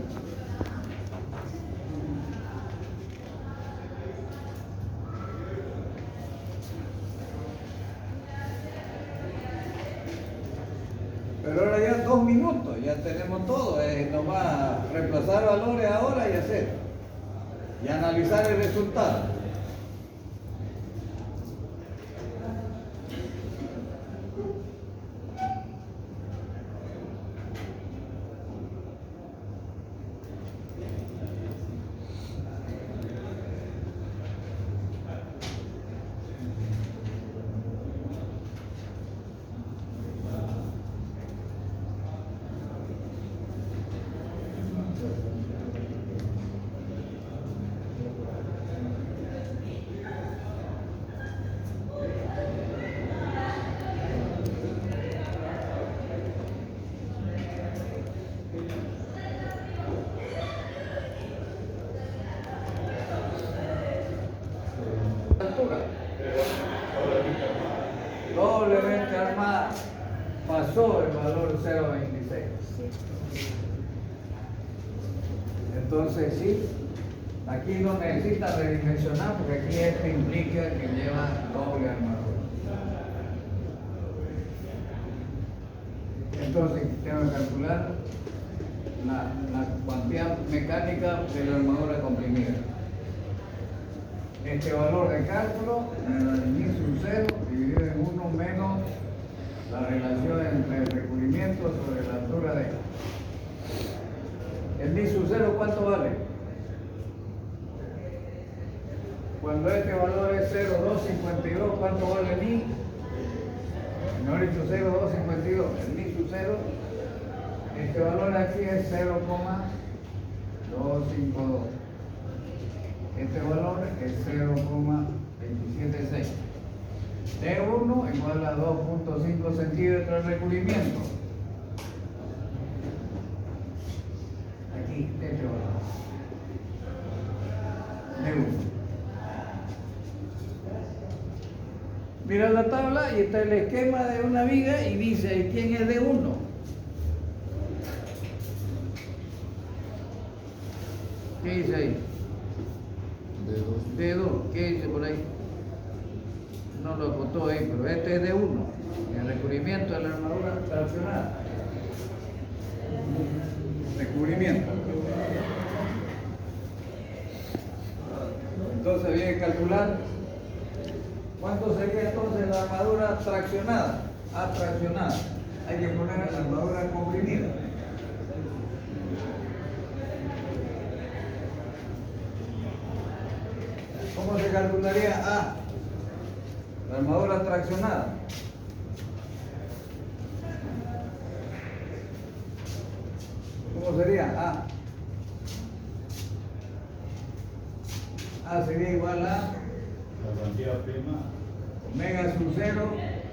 Pero ahora ya 2 minutos, ya tenemos todo, es nomás reemplazar valores ahora y hacer. Y analizar el resultado. Doblemente armada, pasó el valor 0.26. Entonces sí, aquí no necesita redimensionar porque aquí esto implica que lleva doble armadura. Entonces tengo que calcular la cuantía mecánica de la armadura comprimida. Este valor de cálculo en el inicio un 0 dividido en 1 menos la relación entre el recubrimiento sobre la altura de el mi sub 0. ¿Cuánto vale? Cuando este valor es 0,252, ¿cuánto vale mi? Mejor dicho, 0,252, el mi sub 0. Este valor aquí es 0,252. Este valor es 0,276. D1 igual a 2.5 centímetros de recubrimiento. Aquí, este valor. D1. Mira la tabla y está el esquema de una viga y dice quién es D1. ¿Qué dice ahí? D2, ¿qué dice por ahí? No lo acotó ahí, pero este es D1, el recubrimiento de la armadura traccionada. Recubrimiento. Entonces había que calcular cuánto sería entonces la armadura traccionada, atraccionada. Hay que poner la armadura comprimida. ¿Cómo se calcularía A? La armadura traccionada. ¿Cómo sería A? A sería igual a La cuantía prima. omega sub 0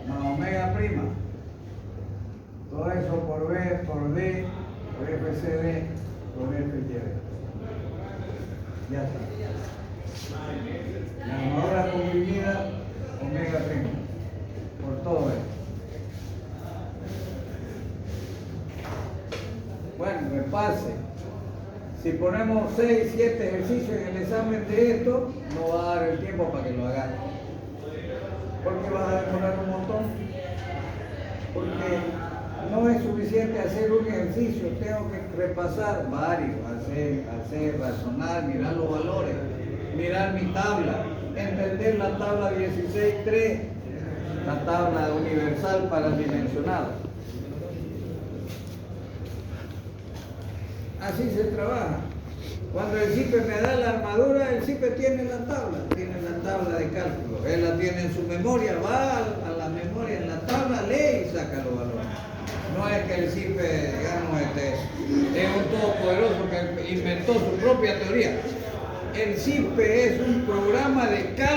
más omega prima. Todo eso por B, por D, por FCD, por FYD. Ya está. La armadura comprimida, omega prima. Por todo esto. Bueno, repase. Si ponemos 6, 7 ejercicios en el examen de esto, no va a dar el tiempo para que lo hagan. ¿Por qué vas a demorar un montón? Porque no es suficiente hacer un ejercicio, tengo que repasar varios, hacer, razonar, mirar los valores, mirar mi tabla, entender la tabla 16.3, la tabla universal para el dimensionado. Así se trabaja. Cuando el CIPE me da la armadura, el CIPE tiene la tabla de cálculo. Él la tiene en su memoria, va a la memoria en la tabla, lee y saca los valores. No es que el CIPE, digamos, es un todopoderoso que inventó su propia teoría. El CIPE es un programa de cálculo.